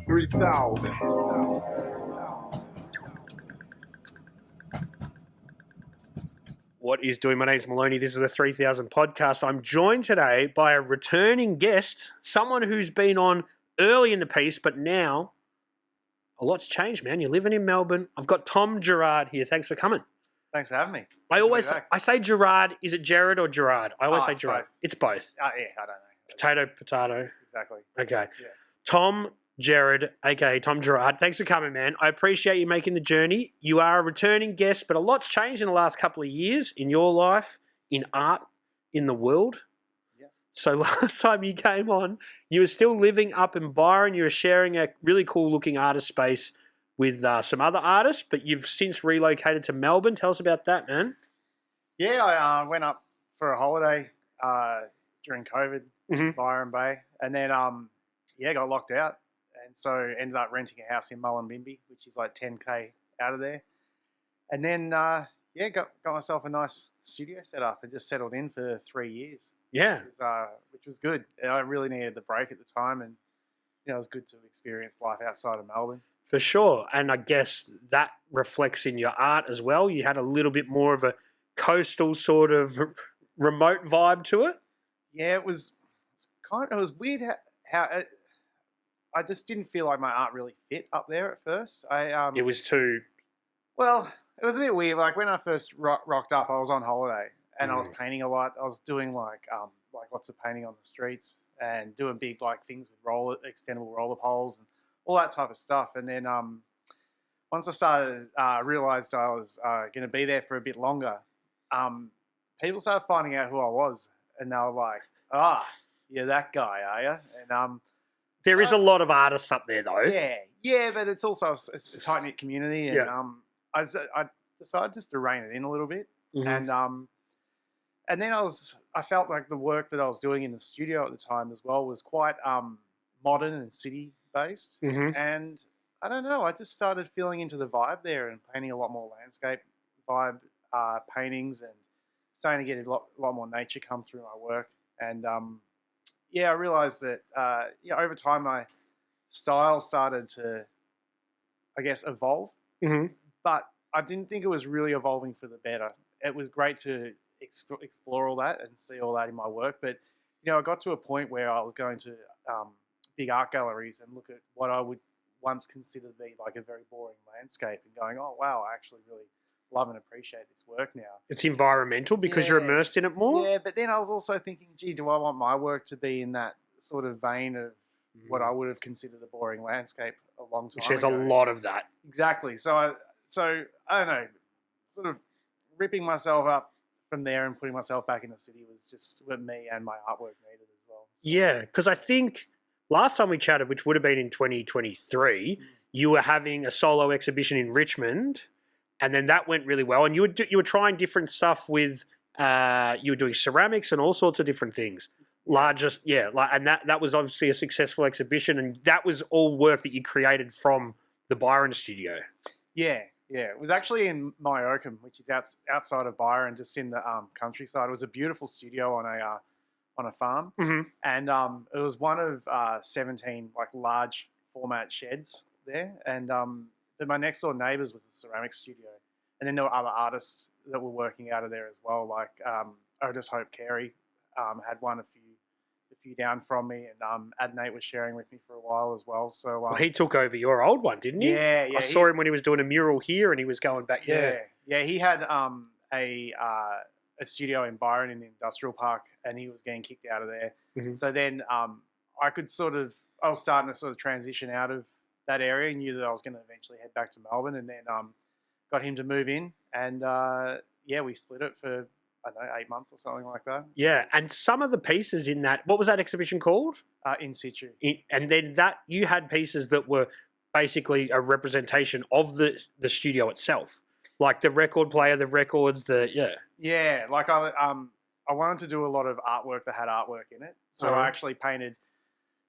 3,000. What is doing? My name is Maloney. This is the 3000 podcast. I'm joined today by a returning guest, someone who's been on early in the piece, but now a lot's changed, man. You're living in Melbourne. I've got Tom Gerrard here. Thanks for coming. Thanks for having me. I say Gerrard. Is it Gerrard or Gerard? I always say Gerard. Both. It's both. Yeah, I don't know. Potato. Exactly. Okay. Yeah. Tom Gerrard, aka Tom Gerrard. Thanks for coming, man. I appreciate you making the journey. You are a returning guest, but a lot's changed in the last couple of years in your life, in art, in the world. Yeah. So last time you came on, you were still living up in Byron. You were sharing a really cool-looking artist space with some other artists, but you've since relocated to Melbourne. Tell us about that, man. Yeah, I went up for a holiday during COVID Mm-hmm. to Byron Bay, and then got locked out, and so ended up renting a house in Mullumbimby, which is like 10k out of there, and then got myself a nice studio set up and just settled in for 3 years. Yeah, which was good. I really needed the break at the time, and it was good to experience life outside of Melbourne. for sure. And I guess that reflects in your art as well. You had a little bit more of a coastal sort of remote vibe to it. Yeah, it was weird how I just didn't feel like my art really fit up there at first. It was too... Well, it was a bit weird. Like when I first rocked up, I was on holiday and I was painting a lot. I was doing like lots of painting on the streets and doing big like things with extendable roller poles and all that type of stuff. And then once I started realized I was going to be there for a bit longer, people started finding out who I was, and they were like, you're that guy, are you? And There is a lot of artists up there, though. yeah, but it's also a tight-knit community, and I decided just to rein it in a little bit, Mm-hmm. and then I felt like the work that I was doing in the studio at the time as well was quite modern and city-based, Mm-hmm. and I don't know, I just started feeling into the vibe there and painting a lot more landscape vibe paintings and starting to get a lot more nature come through my work, and I realized that over time my style started to, I guess, evolve. Mm-hmm. But I didn't think it was really evolving for the better. It was great to explore all that and see all that in my work. But, I got to a point where I was going to big art galleries and look at what I would once consider to be like a very boring landscape and going, oh, wow, I actually really love and appreciate this work now. It's environmental because you're immersed in it more? Yeah, but then I was also thinking, gee, do I want my work to be in that sort of vein of what I would have considered a boring landscape a long time Which there's ago? a lot of that. Exactly. So I don't know, sort of ripping myself up from there and putting myself back in the city was just what me and my artwork needed as well. So. Yeah, because I think last time we chatted, which would have been in 2023, you were having a solo exhibition in Richmond, and then that went really well. And you were trying different stuff with you were doing ceramics and all sorts of different things. And that was obviously a successful exhibition, and that was all work that you created from the Byron studio. Yeah. It was actually in Myocum, which is outside of Byron, just in the countryside. It was a beautiful studio on a farm, and it was one of 17 like large format sheds there. And but my next door neighbours was the ceramic studio, and then there were other artists that were working out of there as well, like Otis Hope Carey had one a few down from me, and Adnate was sharing with me for a while as well. So he took over your old one, didn't he? Yeah. I saw him when he was doing a mural here, and he was going back. Yeah. He had a studio in Byron in the industrial park, and he was getting kicked out of there. Mm-hmm. So then I was starting to sort of transition out of that area, and knew that I was going to eventually head back to Melbourne, and then got him to move in, and we split it for, I don't know, 8 months or something like that. Yeah, and some of the pieces in that, what was that exhibition called? In situ. And then you had pieces that were basically a representation of the studio itself, like the record player, the records, Yeah, like I wanted to do a lot of artwork that had artwork in it, so I actually painted.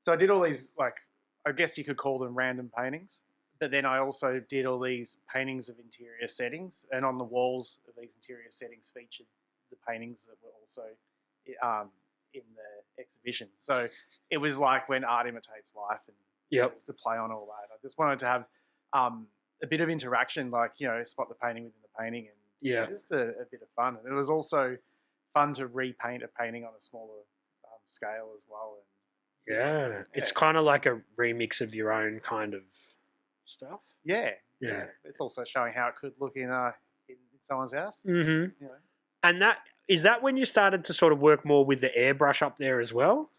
So I did all these, like, I guess you could call them random paintings, but then I also did all these paintings of interior settings, and on the walls of these interior settings featured the paintings that were also in the exhibition. So it was like when art imitates life, and Yep. Just to play on all that. I just wanted to have a bit of interaction, like, spot the painting within the painting, and just a bit of fun. And it was also fun to repaint a painting on a smaller scale as well. And it's kind of like a remix of your own kind of stuff. Yeah. It's also showing how it could look in someone's house. Mm-hmm. And is that when you started to sort of work more with the airbrush up there as well?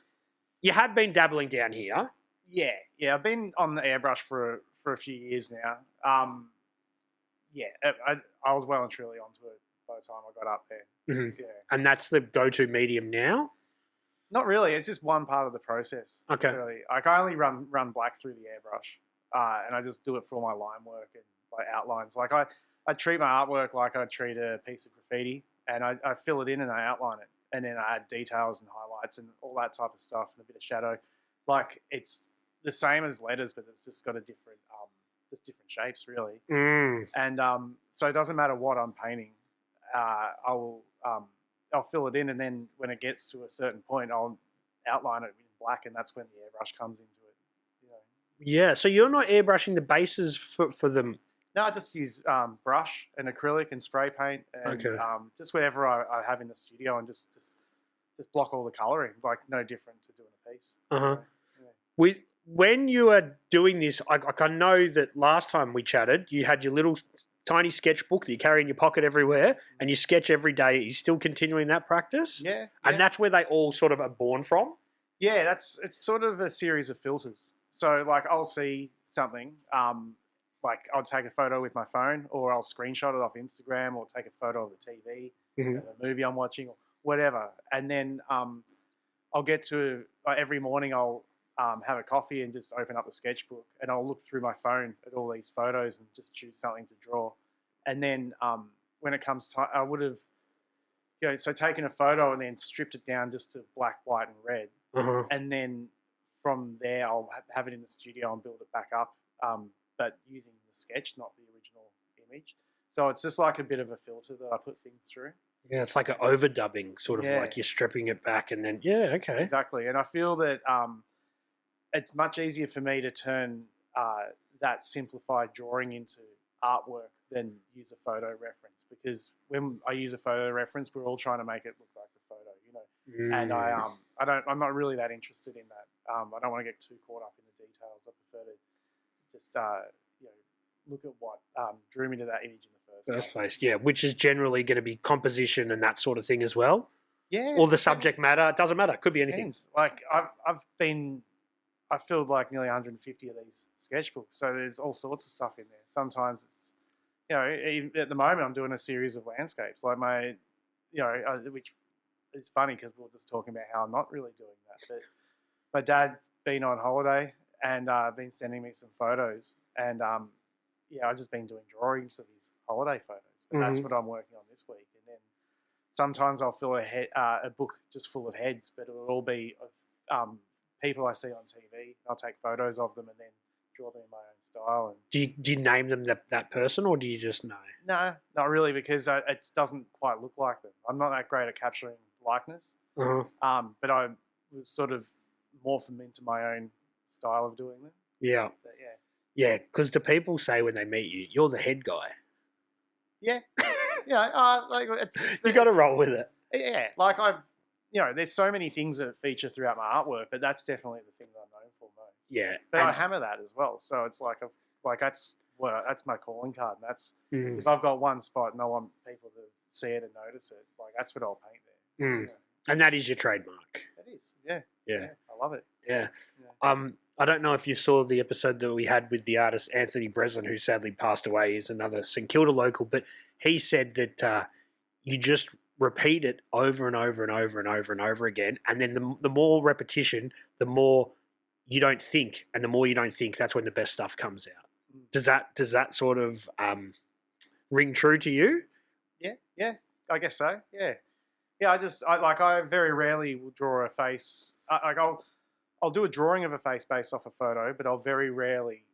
You had been dabbling down here. Yeah. I've been on the airbrush for a few years now. I was well and truly onto it by the time I got up there. Mm-hmm. Yeah. And that's the go-to medium now? Not really. It's just one part of the process. Okay. Really. Like, I only run black through the airbrush, and I just do it for all my line work and my outlines. Like, I treat my artwork like I treat a piece of graffiti, and I fill it in and I outline it, and then I add details and highlights and all that type of stuff and a bit of shadow. Like, it's the same as letters, but it's just got a different shapes, really. And so it doesn't matter what I'm painting. I'll fill it in, and then when it gets to a certain point, I'll outline it in black, and that's when the airbrush comes into it. Yeah, so you're not airbrushing the bases for them? No, I just use brush and acrylic and spray paint, and just whatever I have in the studio, and just block all the colouring, like no different to doing a piece. When you are doing this, I know that last time we chatted, you had your little tiny sketchbook that you carry in your pocket everywhere, and you sketch every day. Are you still continuing that practice? Yeah. And that's where they all sort of are born from? Yeah, it's sort of a series of filters. So, like, I'll see something, like I'll take a photo with my phone, or I'll screenshot it off Instagram, or take a photo of the TV, the movie I'm watching, or whatever. And then I'll get to, every morning I'll have a coffee and just open up the sketchbook, and I'll look through my phone at all these photos and just choose something to draw. And then when it comes time, I would have, so taken a photo and then stripped it down just to black, white, and red. And then from there, I'll have it in the studio and build it back up, but using the sketch, not the original image. So it's just like a bit of a filter that I put things through. Yeah, it's like an overdubbing, sort of like you're stripping it back, and then, okay. Exactly. And I feel that it's much easier for me to turn that simplified drawing into artwork than use a photo reference, because when I use a photo reference, we're all trying to make it look like the photo, And I'm not really that interested in that. I don't want to get too caught up in the details. I prefer to just look at what drew me to that image in the first place. Yeah, which is generally going to be composition and that sort of thing as well. Yeah. Or the subject matter. It doesn't matter. It could be anything. Like, I filled like nearly 150 of these sketchbooks, so there's all sorts of stuff in there. Sometimes it's, even at the moment I'm doing a series of landscapes, like my, which is funny because we were just talking about how I'm not really doing that. But my dad's been on holiday and been sending me some photos, and I've just been doing drawings of his holiday photos. But that's what I'm working on this week. And then sometimes I'll fill a book just full of heads, but it'll all be of people I see on TV. I'll take photos of them and then draw them in my own style. And do you name them that person, or do you just know? No, not really, because it doesn't quite look like them. I'm not that great at capturing likeness, but I sort of morph them into my own style of doing them. Yeah. But yeah, because the people say when they meet you, you're the head guy. Yeah. Like you got to roll with it. Yeah, like there's so many things that feature throughout my artwork, but that's definitely the thing that I'm known for most. Yeah, but I hammer that as well. So it's like that's my calling card. And that's if I've got one spot and I want people to see it and notice it, like that's what I'll paint there. And that is your trademark. It is. Yeah. I love it. Yeah. I don't know if you saw the episode that we had with the artist Anthony Breslin, who sadly passed away. He's another St Kilda local, but he said that you just repeat it over and over and over and over and over again, and then the more repetition, the more you don't think, and the more you don't think, that's when the best stuff comes out. Does that sort of ring true to you? Yeah, I guess so. Yeah. I very rarely will draw a face. I'll do a drawing of a face based off a photo, but I'll very rarely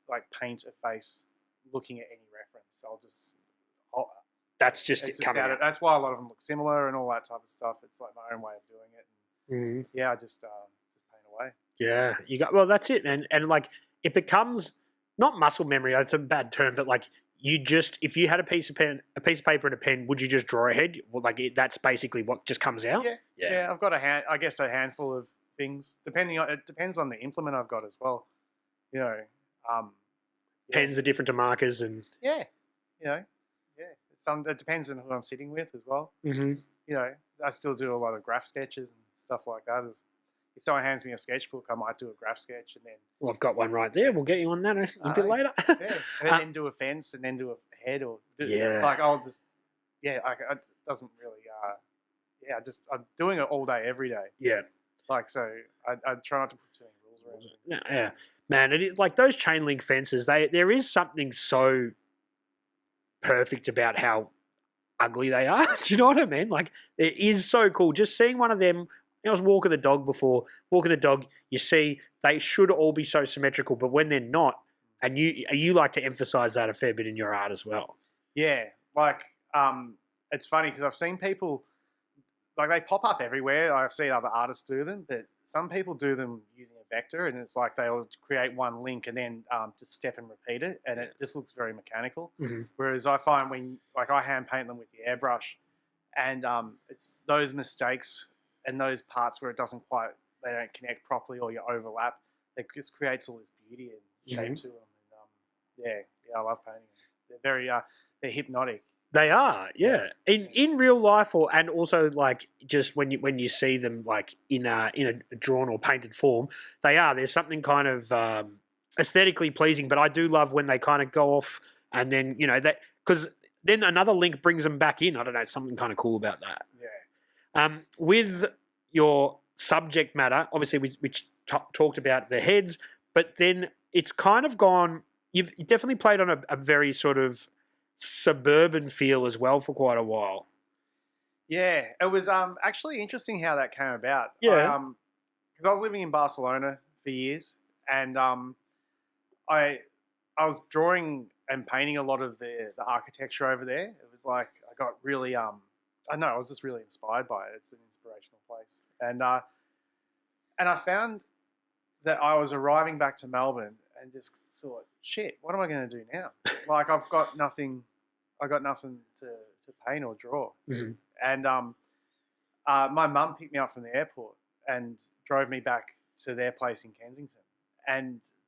paint a face looking at any reference. That's just it coming out. That's why a lot of them look similar and all that type of stuff. It's like my own way of doing it. And I just paint away. Yeah, that's it. And it becomes not muscle memory. That's a bad term, but like if you had a piece of paper and a pen, would you just draw ahead? Well, like that's basically what just comes out. Yeah. I've got a handful of things. It depends on the implement I've got as well. You know, pens are different to markers, and it depends on who I'm sitting with as well. Mm-hmm. You know, I still do a lot of graph sketches and stuff like that. If someone hands me a sketchbook, I might do a graph sketch and then. Well, I've got one right there. We'll get you on that a bit later. And then do a fence and then do a head I'll just it doesn't really I'm doing it all day every day. Yeah. Like so, I try not to put too many rules around it. Yeah, man, it is like those chain link fences. There is something so perfect about how ugly they are. Do you know what I mean? Like it is so cool. Just seeing one of them. I was walking the dog before. Walking the dog, you see they should all be so symmetrical, but when they're not, and you like to emphasize that a fair bit in your art as well. Yeah, like it's funny because I've seen people like they pop up everywhere. I've seen other artists do them, but some people do them using a vector, and it's like they'll create one link and then just step and repeat it, and it just looks very mechanical. Mm-hmm. Whereas I find when I hand paint them with the airbrush, and it's those mistakes and those parts where they don't connect properly or you overlap, it just creates all this beauty and shape to them. And I love painting them. They're very they're hypnotic. They are, yeah. In real life, and also like just when you see them like in a drawn or painted form, they are. There's something kind of aesthetically pleasing, but I do love when they kind of go off and then that because then another link brings them back in. I don't know, something kind of cool about that. Yeah. With your subject matter, obviously we talked about the heads, but then it's kind of gone. You've definitely played on a very sort of suburban feel as well for quite a while. Yeah, it was actually interesting how that came about. Yeah, because I was living in Barcelona for years, and I was drawing and painting a lot of the architecture over there. It was like I got really I was just really inspired by it. It's an inspirational place, and I found that I was arriving back to Melbourne and just thought, shit, what am I going to do now? Like I've got nothing to paint or draw. Mm-hmm. And my mum picked me up from the airport and drove me back to their place in Kensington.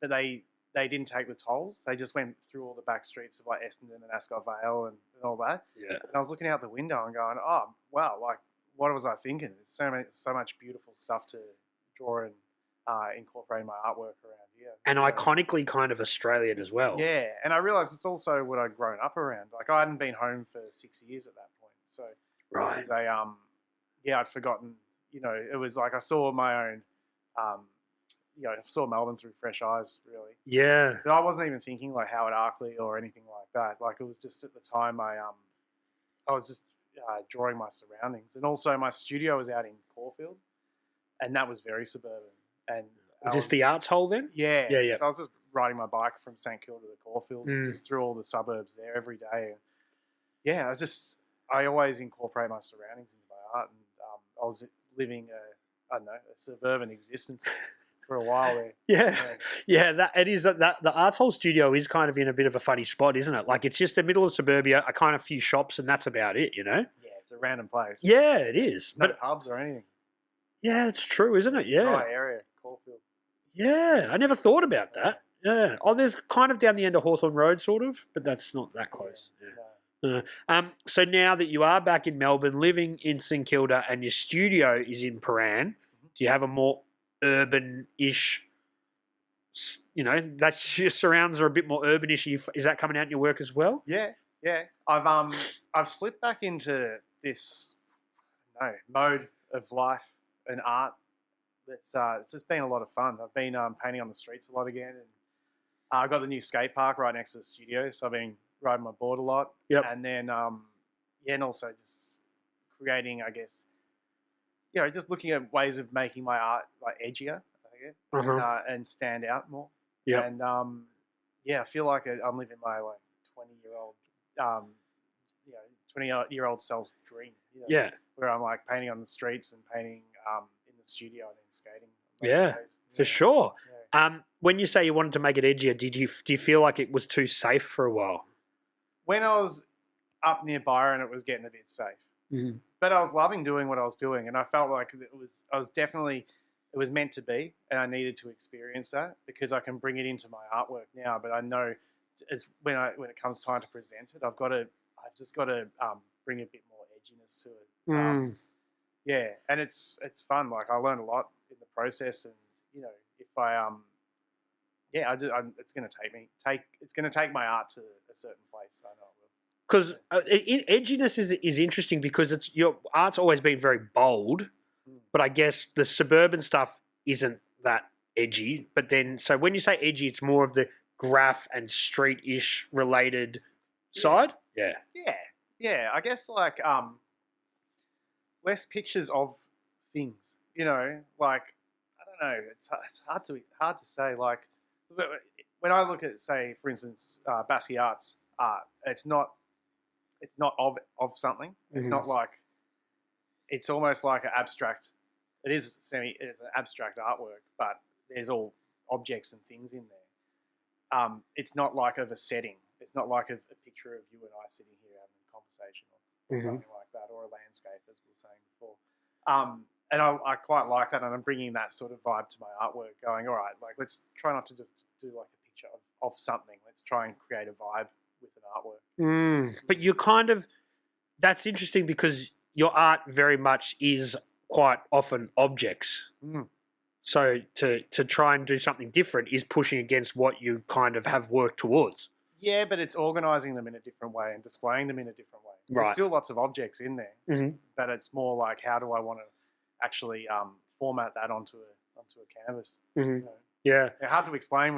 But they didn't take the tolls. They just went through all the back streets of like Essendon and Ascot Vale and all that. Yeah. And I was looking out the window and going, oh, wow, like what was I thinking? There's so much beautiful stuff to draw and incorporate my artwork around here. And iconically kind of Australian as well. Yeah, and I realised it's also what I'd grown up around. Like I hadn't been home for 6 years at that point. So right. I'd forgotten, it was like I saw my own, I saw Melbourne through fresh eyes, really. Yeah. But I wasn't even thinking like Howard Arkley or anything like that. Like it was just at the time I was just drawing my surroundings. And also my studio was out in Caulfield, and that was very suburban. And was this the arts hole then? Yeah. Yeah. So I was just riding my bike from St Kilda to Caulfield, just through all the suburbs there every day. And yeah, I always incorporate my surroundings into my art, and I was living a suburban existence for a while there. Yeah. That it is. That the arts hole studio is kind of in a bit of a funny spot, isn't it? Like it's just the middle of suburbia, a kind of few shops, and that's about it. Yeah, it's a random place. Yeah, it is. No pubs or anything. Yeah, it's true, isn't it? Yeah. Dry area, Caulfield. Yeah, I never thought about that. Yeah. Oh, there's kind of down the end of Hawthorne Road, sort of, but that's not that close. Yeah. So now that you are back in Melbourne, living in St Kilda, and your studio is in Paran, do you have a more urban-ish? That's your surrounds are a bit more urban-ish. Is that coming out in your work as well? Yeah. I've slipped back into this mode of life and art. It's just been a lot of fun. I've been painting on the streets a lot again, and I got the new skate park right next to the studio, so I've been riding my board a lot. Yep. And then and also just creating, I guess, just looking at ways of making my art like edgier, I guess, and stand out more. Yeah. And I feel like I'm living my like 20-year-old self's dream. Yeah. Where I'm like painting on the streets and painting in the studio and then skating. Yeah, for sure. When you say you wanted to make it edgier, do you feel like it was too safe for a while? When I was up near Byron, it was getting a bit safe. Mm-hmm. But I was loving doing what I was doing, and I felt like it was meant to be, and I needed to experience that because I can bring it into my artwork now. But I know when it comes time to present it, I've just got to bring a bit more edginess to it. Yeah, and it's fun. Like I learned a lot in the process, and if I it's going to take my art to a certain place. I know it will. Because edginess is interesting because your art's always been very bold, but I guess the suburban stuff isn't that edgy. But then, so when you say edgy, it's more of the graph and street-ish related side. Yeah. I guess like less pictures of things. Like I don't know. It's hard to say. Like when I look at, say, for instance, Basquiat's art, it's not of something. It's not like, it's almost like an abstract. It's an abstract artwork, but there's all objects and things in there. It's not like of a setting. It's not like a picture of you and I sitting here having a conversation or something like that, or a landscape, as we were saying before. And I quite like that, and I'm bringing that sort of vibe to my artwork, going, all right, like let's try not to just do like a picture of something. Let's try and create a vibe with an artwork. But you're that's interesting because your art very much is quite often objects. So to try and do something different is pushing against what you kind of have worked towards. Yeah, but it's organising them in a different way and displaying them in a different way. Right. There's still lots of objects in there, but it's more like, how do I want to actually format that onto a canvas? Yeah, they're hard to explain.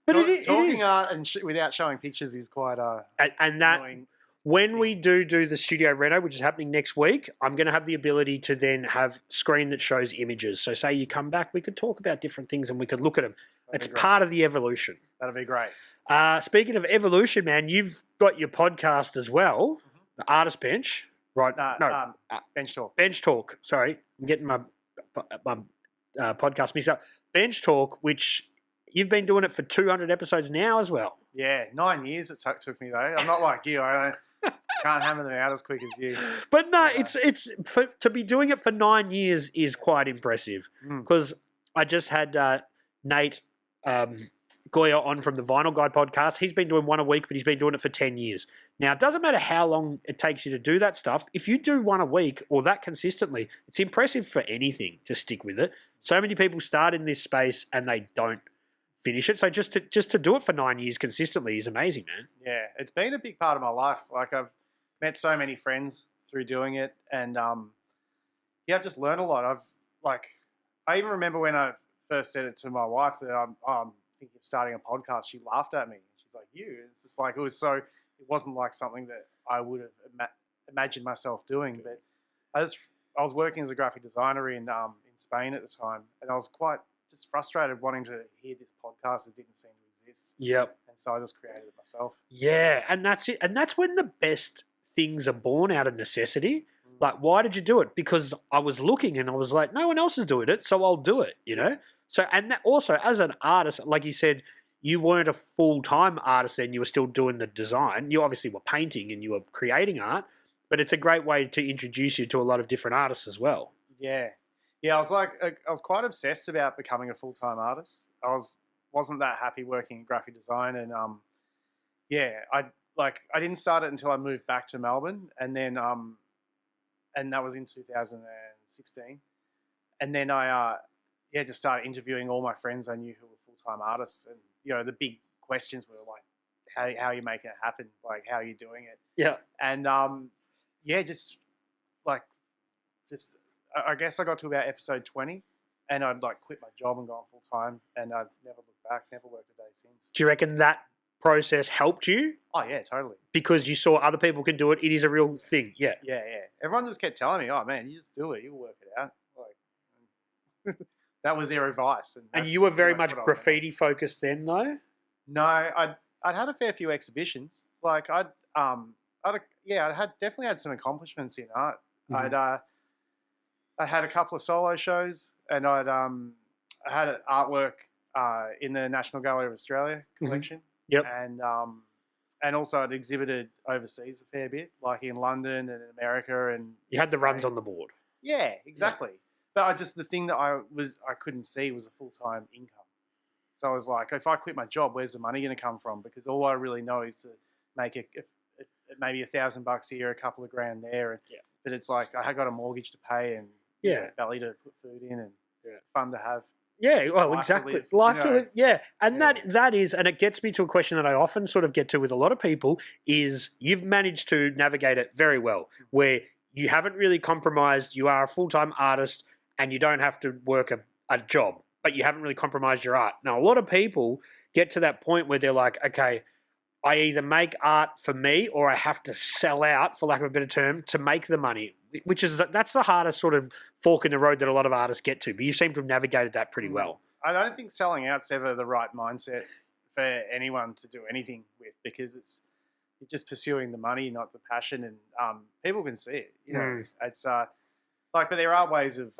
Talking art and without showing pictures is quite and that annoying. When we do the studio reno, which is happening next week, I'm going to have the ability to then have screen that shows images. So say you come back, we could talk about different things and we could look at them. It's part of the evolution. That'd be great. Speaking of evolution, man, you've got your podcast as well, the Artist Bench, right? Bench Talk. Bench Talk. Sorry, I'm getting my podcast mixed up. Bench Talk, which you've been doing it for 200 episodes now as well. Yeah, 9 years it took me though. I'm not like you. I can't hammer them out as quick as you. But no, to be doing it for 9 years is quite impressive. Because I just had Nate Goya on from the Vinyl Guide podcast. He's been doing one a week, but he's been doing it for 10 years. Now, it doesn't matter how long it takes you to do that stuff. If you do one a week or that consistently, it's impressive for anything to stick with it. So many people start in this space and they don't finish it. So just to do it for 9 years consistently is amazing, man. Yeah, it's been a big part of my life. Like, I've met so many friends through doing it, and I've just learned a lot. I even remember when I first said it to my wife that I'm thinking of starting a podcast. She laughed at me. She's like, "You?" It's just like it wasn't like something that I would have imagined myself doing. But I was working as a graphic designer in Spain at the time, and I was quite just frustrated wanting to hear this podcast that didn't seem to exist. Yep. And so I just created it myself. Yeah, and that's it. And that's when the best things are born out of necessity. Like, why did you do it? Because I was looking and I was like, no one else is doing it, so I'll do it, So, and that also, as an artist, like you said, you weren't a full-time artist then, you were still doing the design. You obviously were painting and you were creating art, but it's a great way to introduce you to a lot of different artists as well. Yeah. Yeah, I was quite obsessed about becoming a full-time artist. I wasn't that happy working in graphic design, and I didn't start it until I moved back to Melbourne, and then and that was in 2016, and then I just started interviewing all my friends I knew who were full-time artists, and the big questions were like, how are you making it happen? Like, how are you doing it? Yeah, and I guess I got to about episode 20 and I'd quit my job and gone full time, and I've never looked back, never worked a day since. Do you reckon that process helped you? Oh yeah, totally. Because you saw other people can do it. It is a real thing. Yeah. Yeah. Everyone just kept telling me, "Oh man, you just do it. You'll work it out." That was their advice. And you were very much graffiti focused then, though? No, I'd had a fair few exhibitions. Definitely had some accomplishments in art. Mm-hmm. I had a couple of solo shows, and I had an artwork in the National Gallery of Australia collection. Yep. And also I'd exhibited overseas a fair bit, like in London and in America. And you had the runs on the board. Yeah, exactly. Yeah. But the thing that I couldn't see was a full-time income. So I was like, if I quit my job, where's the money going to come from? Because all I really know is to make maybe $1,000 here, a couple of grand there. And, but it's like I got a mortgage to pay and belly to put food in and fun to have. Yeah, well, exactly. Life to live. Yeah. And that is, and it gets me to a question that I often sort of get to with a lot of people is you've managed to navigate it very well, where you haven't really compromised. You are a full-time artist and you don't have to work a job, but you haven't really compromised your art. Now, a lot of people get to that point where they're like, okay, I either make art for me or I have to sell out, for lack of a better term, to make the money, that's the hardest sort of fork in the road that a lot of artists get to. But you seem to have navigated that pretty well. I don't think selling out's ever the right mindset for anyone to do anything with, because you're just pursuing the money, not the passion, and people can see it. You know, it's but there are ways of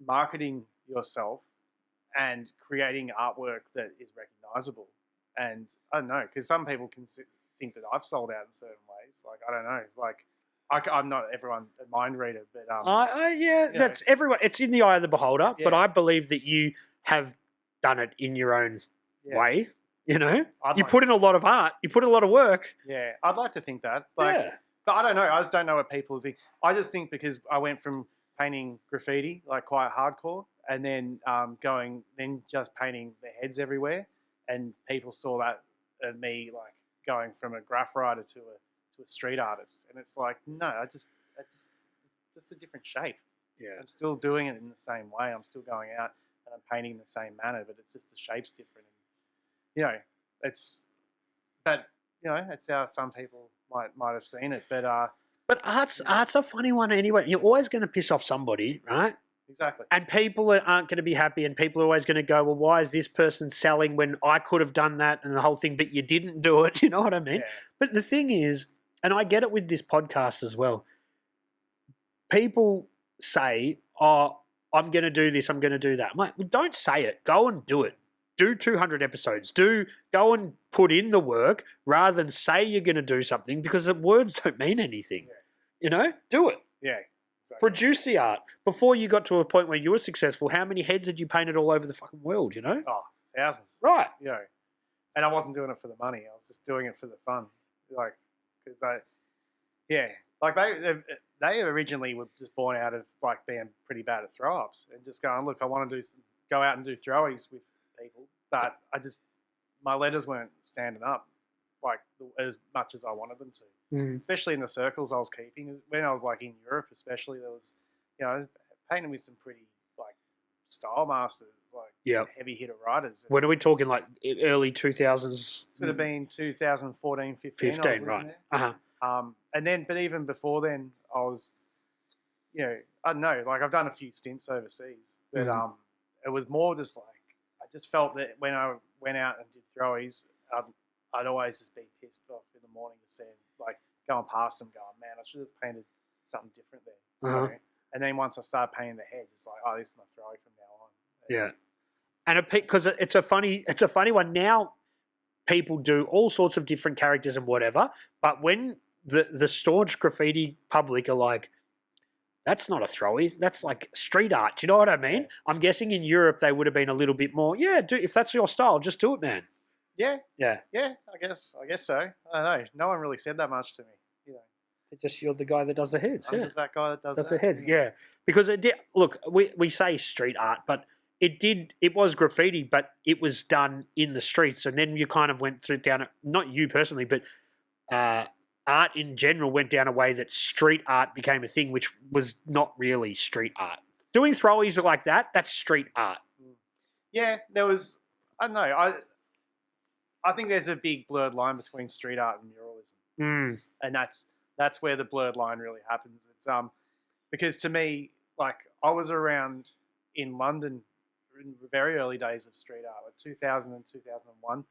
marketing yourself and creating artwork that is recognizable. And I don't know, because some people can think that I've sold out in certain ways. Like, I don't know, like I'm not everyone a mind reader, but that's everyone. It's in the eye of the beholder. But I believe that you have done it in your own way. You know, you put in a lot of art, you put in a lot of work. Yeah, I'd like to think that. But I don't know. I just don't know what people think. I just think because I went from painting graffiti, like quite hardcore, and then just painting the heads everywhere. And people saw that of me, like going from a graph writer to a street artist, and it's like, no, it's just a different shape. Yeah, I'm still doing it in the same way. I'm still going out and I'm painting in the same manner, but it's just the shape's different. And, that's how some people might have seen it. But art's a funny one anyway. You're always going to piss off somebody, right? Exactly. And people aren't going to be happy, and people are always going to go, well, why is this person selling when I could have done that and the whole thing, but you didn't do it? You know what I mean? Yeah. But the thing is, and I get it with this podcast as well, people say, oh, I'm going to do this, I'm going to do that. I'm like, well, don't say it. Go and do it. Do 200 episodes. Go and put in the work rather than say you're going to do something, because the words don't mean anything. Yeah. You know? Do it. Yeah. Exactly. Produce the art. Before you got to a point where you were successful, how many heads had you painted all over the fucking world, you know? Oh, thousands. Right. And I wasn't doing it for the money. I was just doing it for the fun. Like, because they originally were just born out of like being pretty bad at throw-ups and just going, look, I want to go out and do throwies with people, but my letters weren't standing up like as much as I wanted them to, especially in the circles I was keeping. When I was like in Europe, especially, there was, painting with some pretty like style masters, like heavy hitter writers. When are we talking, like early 2000s? This would have been 2014, 15, right? And then, but even before then, I was, I don't know, like I've done a few stints overseas, but it was more just like I just felt that when I went out and did throwies, I'd always just be pissed off in the morning to see them, like going past them, going, man, I should have painted something different there. And then once I started painting the heads, it's like, oh, this is my throwing from now on. Yeah, and because it's a funny one now. People do all sorts of different characters and whatever, but when the staunch graffiti public are like, that's not a throwy, that's like street art. Do you know what I mean? Yeah. I'm guessing in Europe they would have been a little bit more, if that's your style, just do it, man. Yeah. I guess so. I don't know. No one really said that much to me. Just you're the guy that does the heads. I'm just that guy that does the heads. Yeah, because it did. Look, we say street art, but it was graffiti, but it was done in the streets, and then you kind of went through down. Not you personally, but art in general went down a way that street art became a thing, which was not really street art. Doing throwies like that's street art. Yeah, there was. I don't know. I think there's a big blurred line between street art and muralism, and that's where the blurred line really happens. It's because to me, like I was around in London in the very early days of street art, like 2000 and 2001. And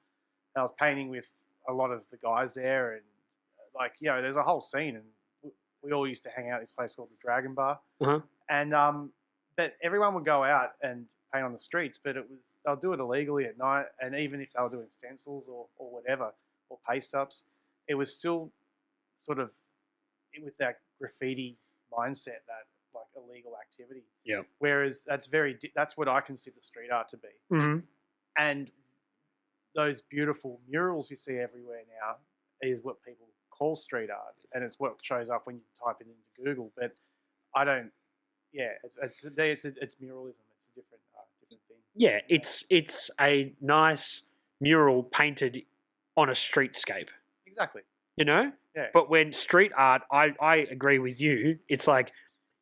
I was painting with a lot of the guys there, and there's a whole scene, and we all used to hang out at this place called the Dragon Bar, and but everyone would go out and paint on the streets, but they'll do it illegally at night, and even if they were doing stencils or whatever, or paste ups, it was still sort of with that graffiti mindset, that like illegal activity. Yeah. Whereas that's what I consider street art to be. Mm-hmm. And those beautiful murals you see everywhere now is what people call street art, and it's what shows up when you type it into Google. But I don't. Yeah, it's muralism. It's a different thing. Yeah, it's a nice mural painted on a streetscape. Exactly. You know? Yeah. But when street art, I agree with you. It's like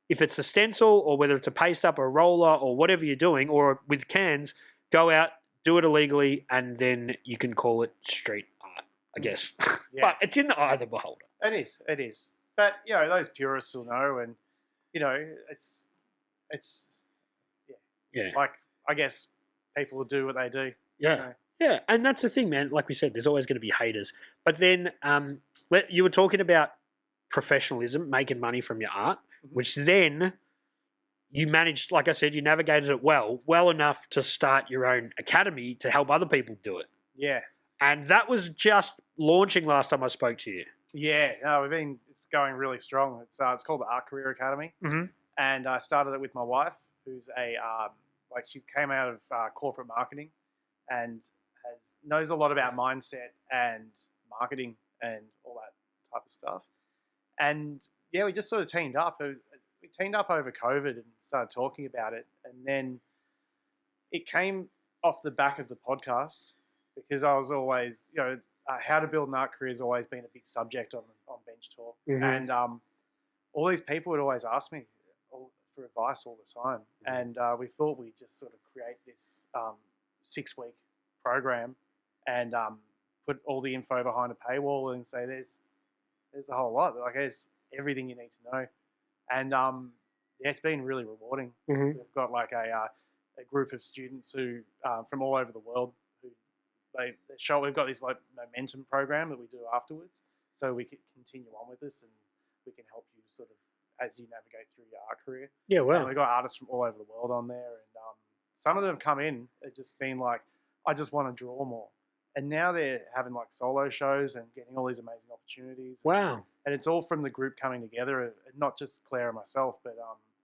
if it's a stencil or whether it's a paste up or a roller or whatever you're doing, or with cans, go out, do it illegally, and then you can call it street art, I guess. Yeah. But it's in the eye of the beholder. It is. But, you know, those purists will know, and, you know, it's Yeah. like, I guess people will do what they do. Yeah. You know? Yeah, and that's the thing, man. Like we said, there's always going to be haters. But then you were talking about professionalism, making money from your art, which then you managed, like I said, you navigated it well enough to start your own academy to help other people do it. Yeah. And that was just launching last time I spoke to you. Yeah. No, it's going really strong. It's called the Art Career Academy. Mm-hmm. And I started it with my wife, who's she came out of corporate marketing and knows a lot about mindset and marketing and all that type of stuff. And yeah, we just sort of teamed up. We teamed up over COVID and started talking about it. And then it came off the back of the podcast because I was always, you know, how to build an art career has always been a big subject on Bench Talk. Mm-hmm. And all these people would always ask me for advice all the time. Mm-hmm. And we thought we'd just sort of create this 6-week program and put all the info behind a paywall and say there's a whole lot. Like there's everything you need to know. And yeah, it's been really rewarding. Mm-hmm. We've got like a group of students who from all over the world who they show. We've got this like momentum program that we do afterwards, so we can continue on with this and we can help you sort of as you navigate through your art career. Yeah, well, we've got artists from all over the world on there, and some of them have come in and just been like, I just want to draw more. And now they're having like solo shows and getting all these amazing opportunities. Wow. And it's all from the group coming together, not just Claire and myself, but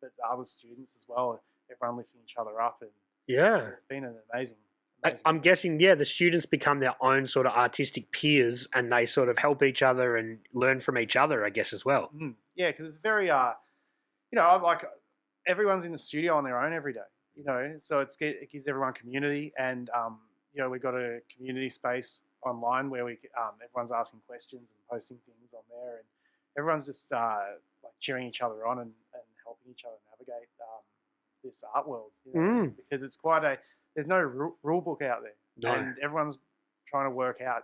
the other students as well. Everyone lifting each other up. And yeah, it's been an amazing I'm guessing, yeah, the students become their own sort of artistic peers and they sort of help each other and learn from each other, I guess, as well. Mm. Yeah, because it's very, you know, like everyone's in the studio on their own every day, you know, so it gives everyone community and, you know, we've got a community space online where everyone's asking questions and posting things on there, and everyone's just like cheering each other on and helping each other navigate this art world, you know, because it's there's no rule book out there, and everyone's trying to work out,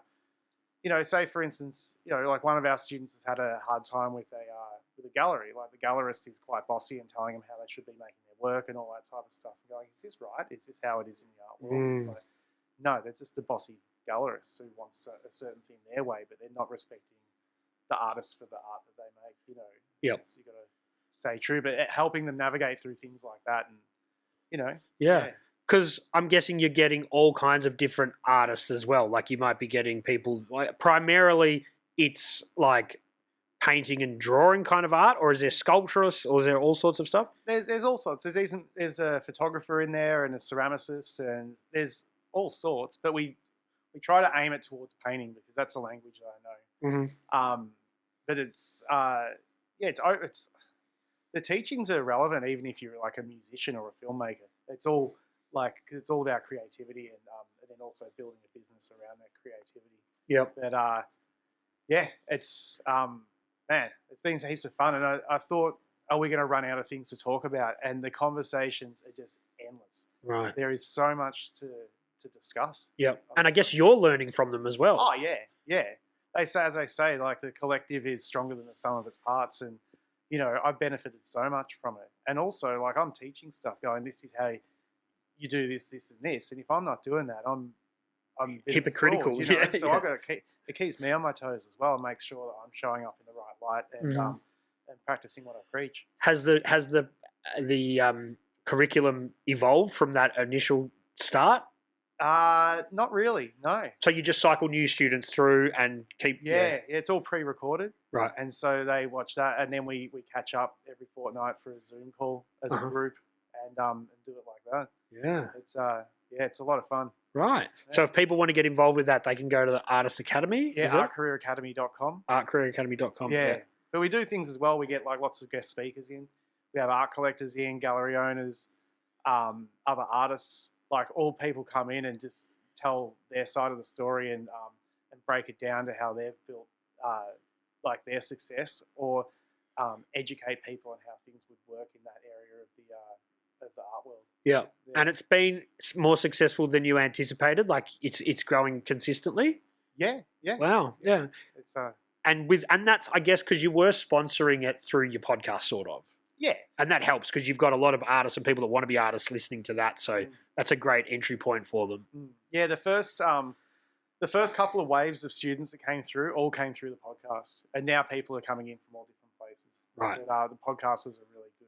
you know, say for instance, you know, like one of our students has had a hard time with a gallery, like the gallerist is quite bossy and telling them how they should be making their work and all that type of stuff, and going, is this right? Is this how it is in the art world? It's like, no, they're just a bossy gallerist who wants a certain thing their way, but they're not respecting the artist for the art that they make, you know. Yep. So you got to stay true, but helping them navigate through things like that and, you know. Yeah. Because I'm guessing you're getting all kinds of different artists as well. Like you might be getting people, like primarily it's like painting and drawing kind of art, or is there sculpturists, or is there all sorts of stuff? There's all sorts. There's a photographer in there and a ceramicist, and there's all sorts, but we try to aim it towards painting because that's the language that I know. Mm-hmm. But it's it's the teachings are relevant even if you're like a musician or a filmmaker. It's all about creativity and then also building a business around that creativity. Yep. But yeah, it's man, it's been heaps of fun, and I thought, are we going to run out of things to talk about? And the conversations are just endless. Right. There is so much to discuss. Yep. And I guess you're learning from them as well. Oh yeah. As they say, like the collective is stronger than the sum of its parts, and you know, I've benefited so much from it. And also, like I'm teaching stuff, going, this is how you do this, this, and this. And if I'm not doing that, I'm hypocritical. Fraud, you know? Yeah. So I've got to it keeps me on my toes as well, and make sure that I'm showing up in the right light and and practicing what I preach. Has the curriculum evolved from that initial start? Not really, no. So you just cycle new students through and keep... Yeah, it's all pre-recorded. Right. And so they watch that, and then we catch up every fortnight for a Zoom call as a group and do it like that. Yeah. It's a lot of fun. Right. Yeah. So if people want to get involved with that, they can go to the Artist Academy? Yeah, artcareeracademy.com. Artcareeracademy.com. Yeah. But we do things as well. We get like lots of guest speakers in. We have art collectors in, gallery owners, other artists. Like all people come in and just tell their side of the story and break it down to how they've built like their success, or educate people on how things would work in that area of the art world. Yeah. And it's been more successful than you anticipated. Like it's growing consistently. Yeah. Wow. Yeah. It's and that's, I guess, because you were sponsoring it through your podcast, sort of. Yeah. And that helps because you've got a lot of artists and people that want to be artists listening to that. So that's a great entry point for them. Yeah, the first couple of waves of students that came through all came through the podcast. And now people are coming in from all different places. Right. But, the podcast was a really good,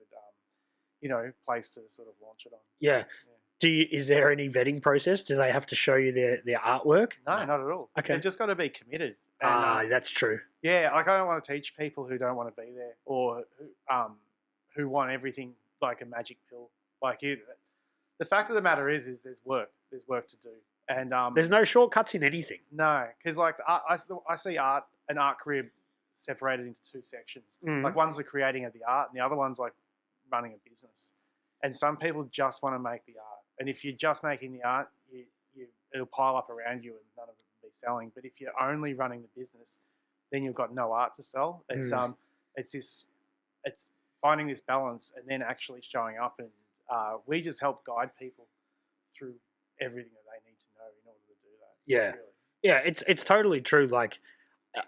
place to sort of launch it on. Yeah. Is there any vetting process? Do they have to show you their artwork? No, not at all. Okay. They've just got to be committed. And, that's true. Yeah, like I don't want to teach people who don't want to be there or who want everything like a magic pill. Like the fact of the matter is there's work. There's work to do, and there's no shortcuts in anything. No, because like I see an art career separated into two sections. Like one's the creating of the art, and the other one's like running a business. And some people just want to make the art, and if you're just making the art, it'll pile up around you, and none of it will be selling. But if you're only running the business, then you've got no art to sell. It's finding this balance and then actually showing up, and we just help guide people through everything that they need to know in order to do that. Yeah, really. Yeah, it's totally true. Like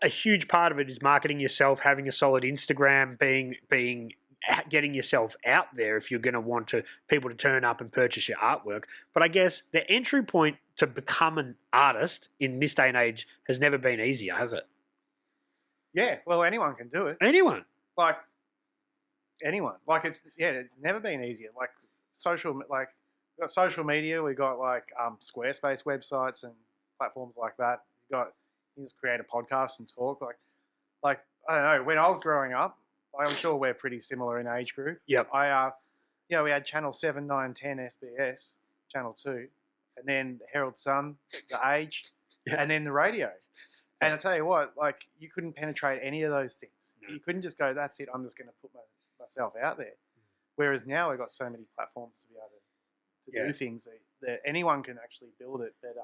a huge part of it is marketing yourself, having a solid Instagram, getting yourself out there if you're going to want people to turn up and purchase your artwork. But I guess the entry point to become an artist in this day and age has never been easier, has it? Yeah, well, anyone can do it. Anyone. Like it's never been easier. Like we've got social media, we got like Squarespace websites and platforms like that. You just create a podcast and talk. Like I don't know, when I was growing up, I'm sure we're pretty similar in age group. Yep. We had channel 7, 9, 10 SBS, channel 2, and then the Herald Sun, the Age, and then the radio. And I tell you what, like you couldn't penetrate any of those things. No. You couldn't just go, that's it, I'm just going to put myself out there. Whereas now we've got so many platforms to be able to do things that anyone can actually build it. But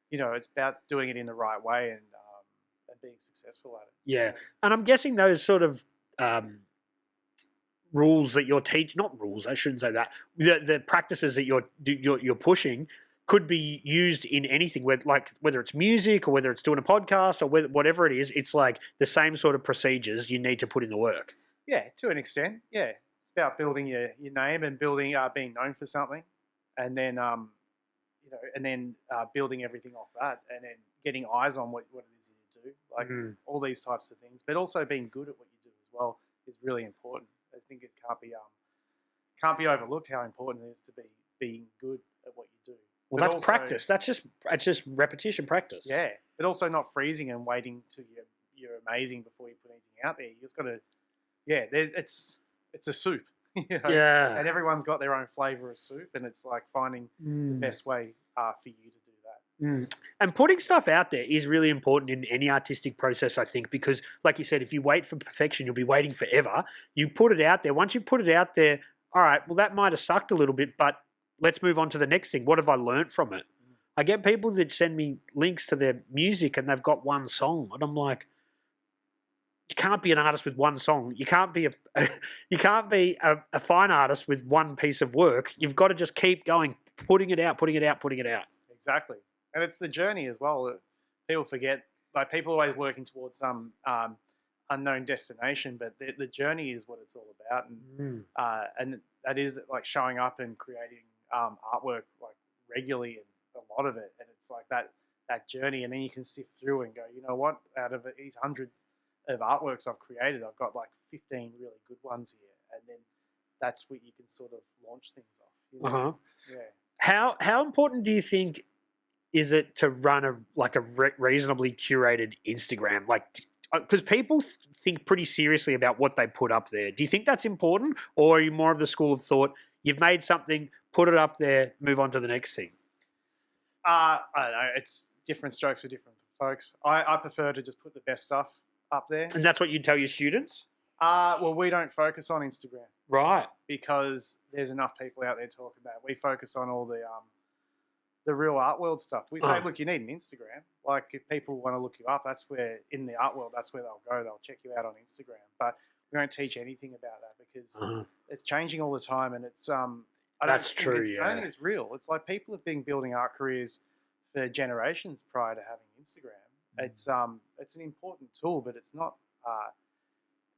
it's about doing it in the right way and being successful at it. Yeah, and I'm guessing those sort of rules that you're teaching, not rules, I shouldn't say that. The practices that you're pushing could be used in anything, whether it's music or whether it's doing a podcast or whatever it is. It's like the same sort of procedures you need to put in the work. Yeah, to an extent. Yeah, it's about building your name and building being known for something, and then building everything off that, and then getting eyes on what it is you do, like all these types of things. But also being good at what you do as well is really important. I think it can't be overlooked how important it is to be being good at what you do. Well, that's also practice. That's just repetition, practice. Yeah, but also not freezing and waiting till you're amazing before you put anything out there. You just got to, it's a soup. Yeah. And everyone's got their own flavour of soup, and it's like finding the best way for you to do that. And putting stuff out there is really important in any artistic process, I think, because like you said, if you wait for perfection, you'll be waiting forever. You put it out there. Once you put it out there, all right, well, that might have sucked a little bit, but let's move on to the next thing. What have I learned from it? I get people that send me links to their music and they've got one song, and I'm like, you can't be an artist with one song. You can't be a fine artist with one piece of work. You've got to just keep going, putting it out. Exactly. And it's the journey as well. People forget, like people are always working towards some unknown destination, but the journey is what it's all about. And that is like showing up and creating artwork like regularly, and a lot of it. And it's like that journey. And then you can sift through and go, you know what, out of these hundreds of artworks I've created, I've got like 15 really good ones here. And then that's what you can sort of launch things off. You know? Yeah. How important do you think is it to run a reasonably curated Instagram? Like, because people think pretty seriously about what they put up there. Do you think that's important, or are you more of the school of thought? You've made something, put it up there, move on to the next thing. I don't know. It's different strokes for different folks. I prefer to just put the best stuff up there. And that's what you tell your students? Well, we don't focus on Instagram. Right. Because there's enough people out there talking about it. We focus on all the real art world stuff. We say, look, you need an Instagram. Like, if people want to look you up, that's where, in the art world, that's where they'll go. They'll check you out on Instagram. But we don't teach anything about that because it's changing all the time, and it's that's true. I don't think it's real. It's like people have been building art careers for generations prior to having Instagram. It's an important tool, but it's not.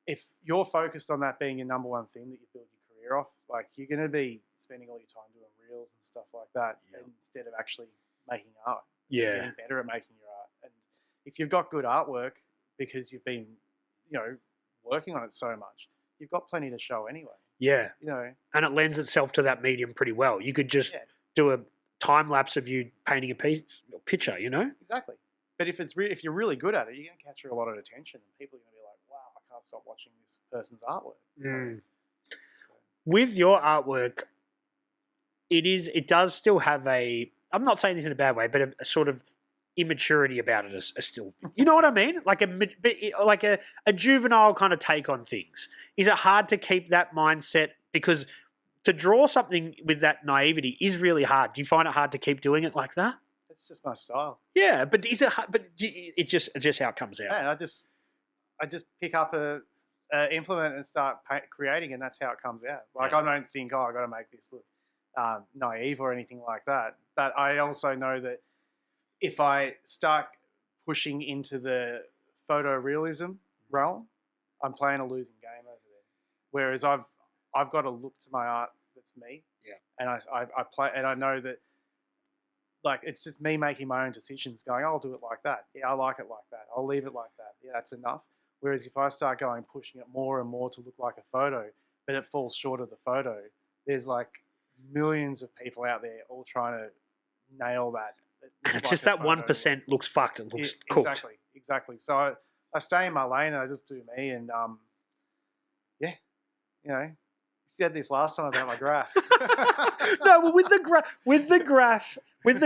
If you're focused on that being your number one thing that you build your career off, like, you're going to be spending all your time doing reels and stuff like that instead of actually making art. Yeah. Getting better at making your art. And if you've got good artwork because you've been, working on it so much, you've got plenty to show anyway. Yeah. And it lends itself to that medium pretty well. You could just do a time lapse of you painting a picture, Exactly. But if you're really good at it, you're going to capture a lot of attention, and people are going to be like, wow, I can't stop watching this person's artwork. So. With your artwork, it does still have I'm not saying this in a bad way, but a sort of immaturity about it is still, you know what I mean? Like a juvenile kind of take on things. Is it hard to keep that mindset? Because to draw something with that naivety is really hard. Do you find it hard to keep doing it like that? It's just my style. Yeah, but is it hard? But it's just how it comes out. Yeah, I just pick up a implement and start creating, and that's how it comes out. Like, I don't think, I got to make this look naive or anything like that. But I also know that if I start pushing into the photorealism realm, I'm playing a losing game over there. Whereas I've got to look to my art that's me. Yeah. And I play, and I know that, like, it's just me making my own decisions, going, I'll do it like that. Yeah, I like it like that. I'll leave it like that. Yeah, that's enough. Whereas if I start pushing it more and more to look like a photo, but it falls short of the photo, there's like millions of people out there all trying to nail that. And it's just that 1% looks fucked and looks cooked. Exactly. So I stay in my lane and I just do me, and you said this last time about my graph. No, well, with the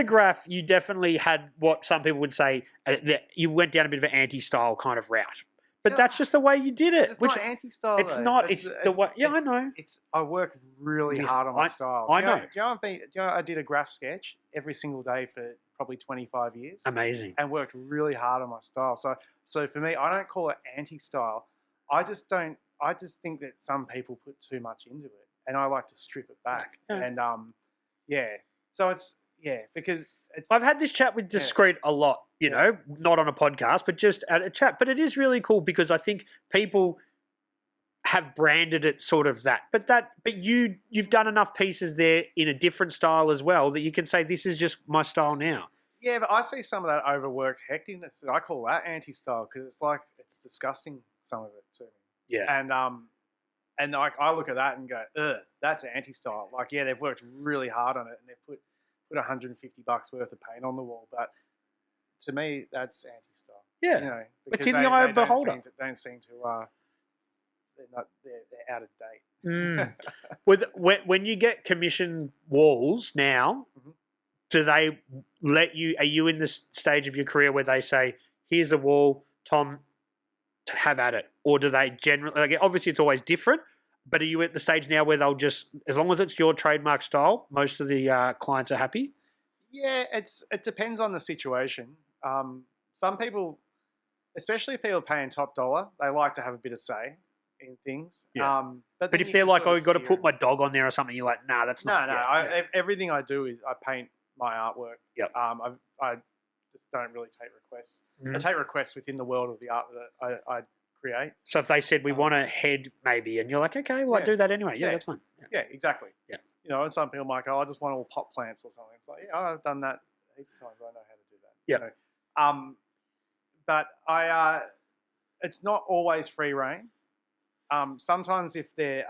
graph, you definitely had what some people would say that you went down a bit of an anti-style kind of route. But that's just the way you did it. It's not anti-style. It's not. It's the way. Yeah, I know. I work really hard on my style. I know. Do you know I did a graph sketch every single day for probably 25 years. Amazing. And worked really hard on my style. So for me, I don't call it anti-style. I just think that some people put too much into it, and I like to strip it back. Yeah. And so it's because it's. I've had this chat with Discreet a lot. Not on a podcast, but just at a chat. But it is really cool because I think people have branded it sort of that. But you've done enough pieces there in a different style as well that you can say this is just my style now. Yeah, but I see some of that overworked hecticness. I call that anti-style because it's disgusting, some of it to me. Yeah. And like I look at that and go, ugh, that's anti-style. Like, yeah, they've worked really hard on it and they've put $150 worth of paint on the wall, but to me, that's anti-style. Yeah, it's in the eye of the beholder. Don't seem to. They're out of date. When you get commissioned walls now, do they let you? Are you in this stage of your career where they say, "Here's a wall, Tom, to have at it," or do they generally? Obviously, it's always different. But are you at the stage now where they'll just, as long as it's your trademark style, most of the clients are happy? Yeah, it depends on the situation. Some people, especially people paying top dollar, they like to have a bit of say in things. Yeah. But if they're like, you've got to put my dog on there or something, you're like, nah, that's not. No. Everything I do is I paint my artwork. Yep. I just don't really take requests. I take requests within the world of the art that I create. So if they said we want a head maybe, and you're like, okay, well, I do that anyway. Yeah, that's fine. Yeah, exactly. Yeah. And some people might go, I just want all pot plants or something. It's like, yeah, I've done that heaps of times. I know how to do that. Yeah. But it's not always free reign. Sometimes if they're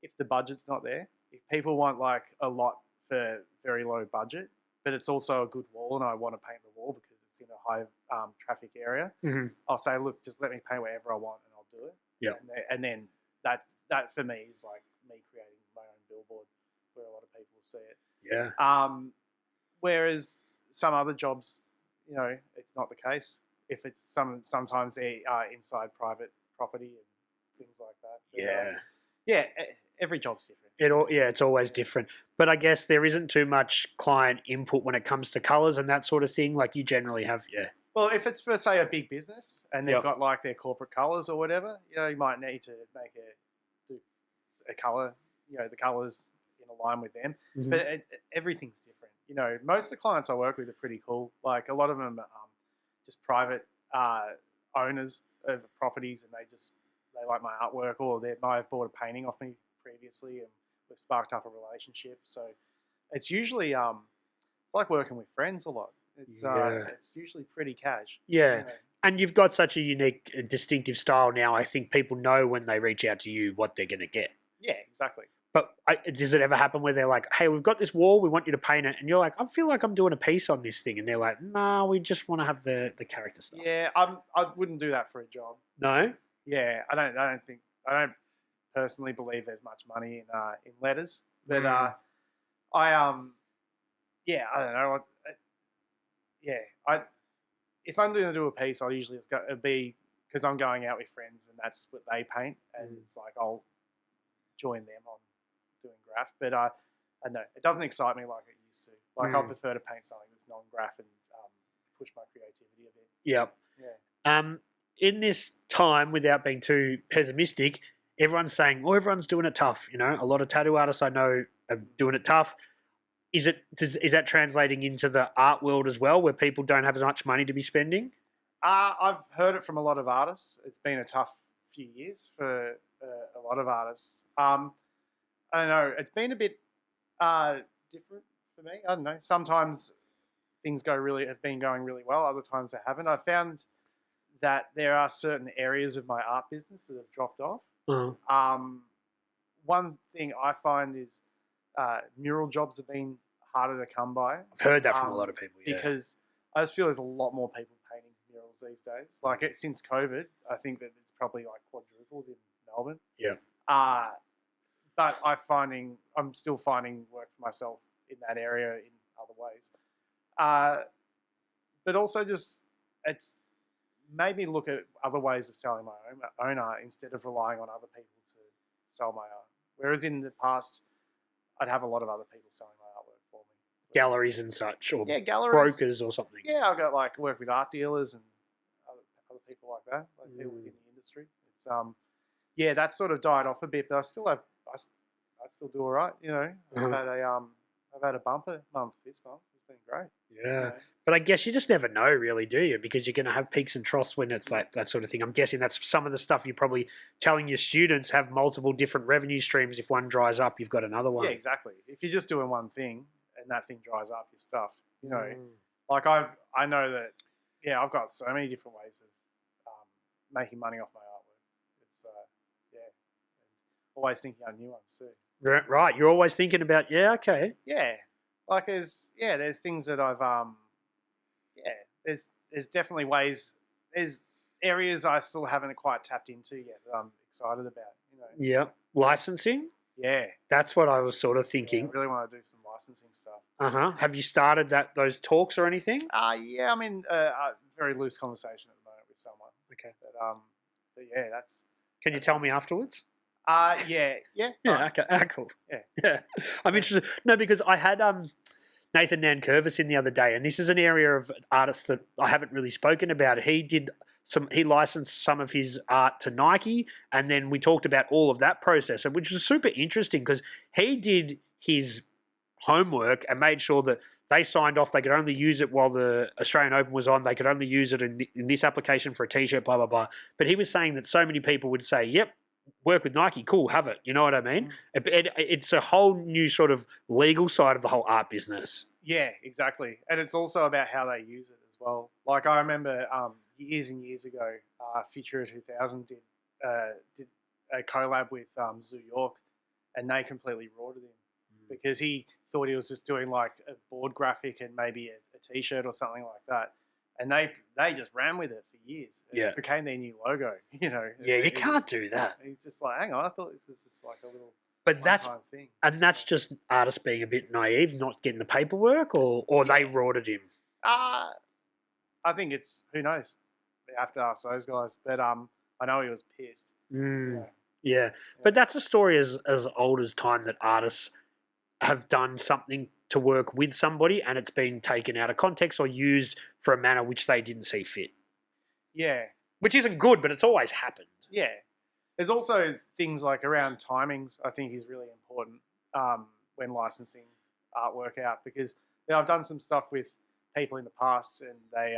if the budget's not there. If people want like a lot for very low budget, but it's also a good wall, and I want to paint the wall because it's in a high traffic area, I'll say, look, just let me paint wherever I want, and I'll do it. Yeah. And then that for me is like me creating my own billboard where a lot of people see it. Yeah. Whereas some other jobs, you know, it's not the case. If it's sometimes they are inside private property and things like that. But, yeah, every job's different. It's always different. But I guess there isn't too much client input when it comes to colours and that sort of thing. Like you generally have, Well, if it's for say a big business and they've got like their corporate colours or whatever, you know, you might need to do a colour. You know, the colours in line with them. Mm-hmm. But everything's different. You know, most of the clients I work with are pretty cool. Like a lot of them are just private owners of properties, and they like my artwork, or they might have bought a painting off me previously, and we've sparked up a relationship. So it's usually it's like working with friends a lot. It's usually pretty cash. Yeah. You know. And you've got such a unique, distinctive style now. I think people know when they reach out to you what they're going to get. Yeah, exactly. But does it ever happen where they're like, hey, we've got this wall, we want you to paint it, and you're like, I feel like I'm doing a piece on this thing, and they're like, nah, we just want to have the character stuff. Yeah, I wouldn't do that for a job. No? Yeah, I don't personally believe there's much money in letters, but I don't know. If I'm going to do a piece, I'll usually it'd be because I'm going out with friends and that's what they paint, and it's like I'll join them on doing graph. But I know it doesn't excite me like it used to. Like I prefer to paint something that's non-graph and push my creativity a bit. Yep. Yeah. In this time, without being too pessimistic, everyone's saying, "Oh, everyone's doing it tough." You know, a lot of tattoo artists I know are doing it tough. Is that translating into the art world as well, where people don't have as much money to be spending? I've heard it from a lot of artists. It's been a tough few years for a lot of artists. I don't know. It's been a bit different for me. I don't know. Sometimes things have been going really well. Other times they haven't. I found that there are certain areas of my art business that have dropped off. One thing I find is mural jobs have been harder to come by. I've heard that from a lot of people. Yeah. Because I just feel there's a lot more people painting murals these days. Like since COVID, I think that it's probably like quadrupled in Melbourne. Yeah. But I'm still finding work for myself in that area in other ways. But also just it's made me look at other ways of selling my own art instead of relying on other people to sell my art. Whereas in the past, I'd have a lot of other people selling my artwork for me. Galleries and such, or galleries, brokers or something. Yeah, I've got like work with art dealers and other people like that, like people within the industry. It's that sort of died off a bit, but I still do all right. You know, I've had a bumper month this month. It's been great. Yeah. You know? But I guess you just never know, really, do you? Because you're going to have peaks and troughs when it's like that sort of thing. I'm guessing that's some of the stuff you're probably telling your students have multiple different revenue streams. If one dries up, you've got another one. Yeah, exactly. If you're just doing one thing and that thing dries up, you're stuffed. You know, like I know that, I've got so many different ways of making money off my artwork. It's, always thinking on new ones too. Right. You're always thinking about, okay. Yeah. Like there's things that I've there's definitely ways, there's areas I still haven't quite tapped into yet that I'm excited about, you know. Yeah. Licensing? Yeah. That's what I was sort of thinking. I really want to do some licensing stuff. Have you started those talks or anything? Yeah, I'm in a very loose conversation at the moment with someone. Okay. But yeah, that's. Can you tell me afterwards? Yeah. Okay. Cool. Yeah. I'm interested. No, because I had Nathan Nankervis in the other day, and this is an area of artists that I haven't really spoken about. He licensed some of his art to Nike, and then we talked about all of that process, which was super interesting because he did his homework and made sure that they signed off they could only use it while the Australian Open was on. They could only use it in this application for a T-shirt, blah, blah, blah. But he was saying that so many people would say, yep, work with Nike, cool, have it. You know what I mean? It's a whole new sort of legal side of the whole art business. Yeah, exactly. And it's also about how they use it as well. Like I remember years and years ago, Futura 2000 did a collab with Zoo York, and they completely rorted him because he thought he was just doing like a board graphic and maybe a T-shirt or something like that. And they just ran with it for years. It became their new logo, you know. Yeah, you can't do that. He's just like, hang on, I thought this was just like a little one-time thing. And that's just artists being a bit naive, not getting the paperwork, or they rorted him. I think it's, who knows. You have to ask those guys. But I know he was pissed. Yeah. But that's a story as old as time, that artists have done something to work with somebody and it's been taken out of context or used for a manner which they didn't see fit. Yeah. Which isn't good, but it's always happened. Yeah. There's also things like around timings, I think is really important when licensing artwork out, because I've done some stuff with people in the past and they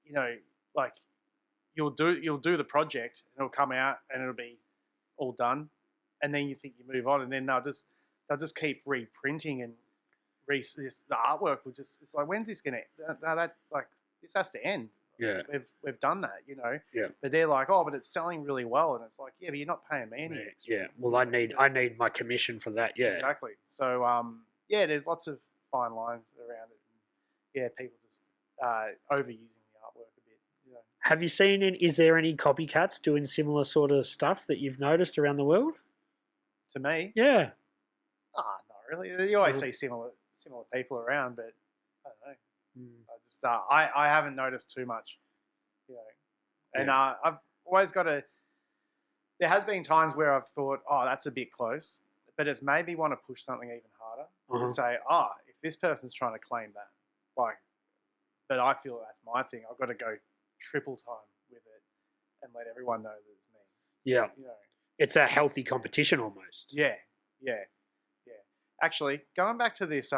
you know, like you'll do the project and it'll come out and it'll be all done, and then you think you move on, and then they'll just keep reprinting and the artwork will just, it's like, when's this gonna, that's like, this has to end. Yeah, we've done that, you know. Yeah, but they're like, oh, but it's selling really well, and it's like, yeah, but you're not paying me any extra. Yeah, well, I need my commission for that. Yeah, exactly. So yeah, there's lots of fine lines around it. And, yeah, people just overusing the artwork a bit. You know. Have you seen is there any copycats doing similar sort of stuff that you've noticed around the world? To me, yeah. Not really. You always see similar people around, but I don't know. I just I haven't noticed too much, you know. And I've always got to. There has been times where I've thought, oh, that's a bit close, but it's made me want to push something even harder and say, oh, if this person's trying to claim that, like, but I feel that's my thing, I've got to go triple time with it and let everyone know that it's me. Yeah, you know, it's a healthy competition almost. Yeah. Actually, going back to this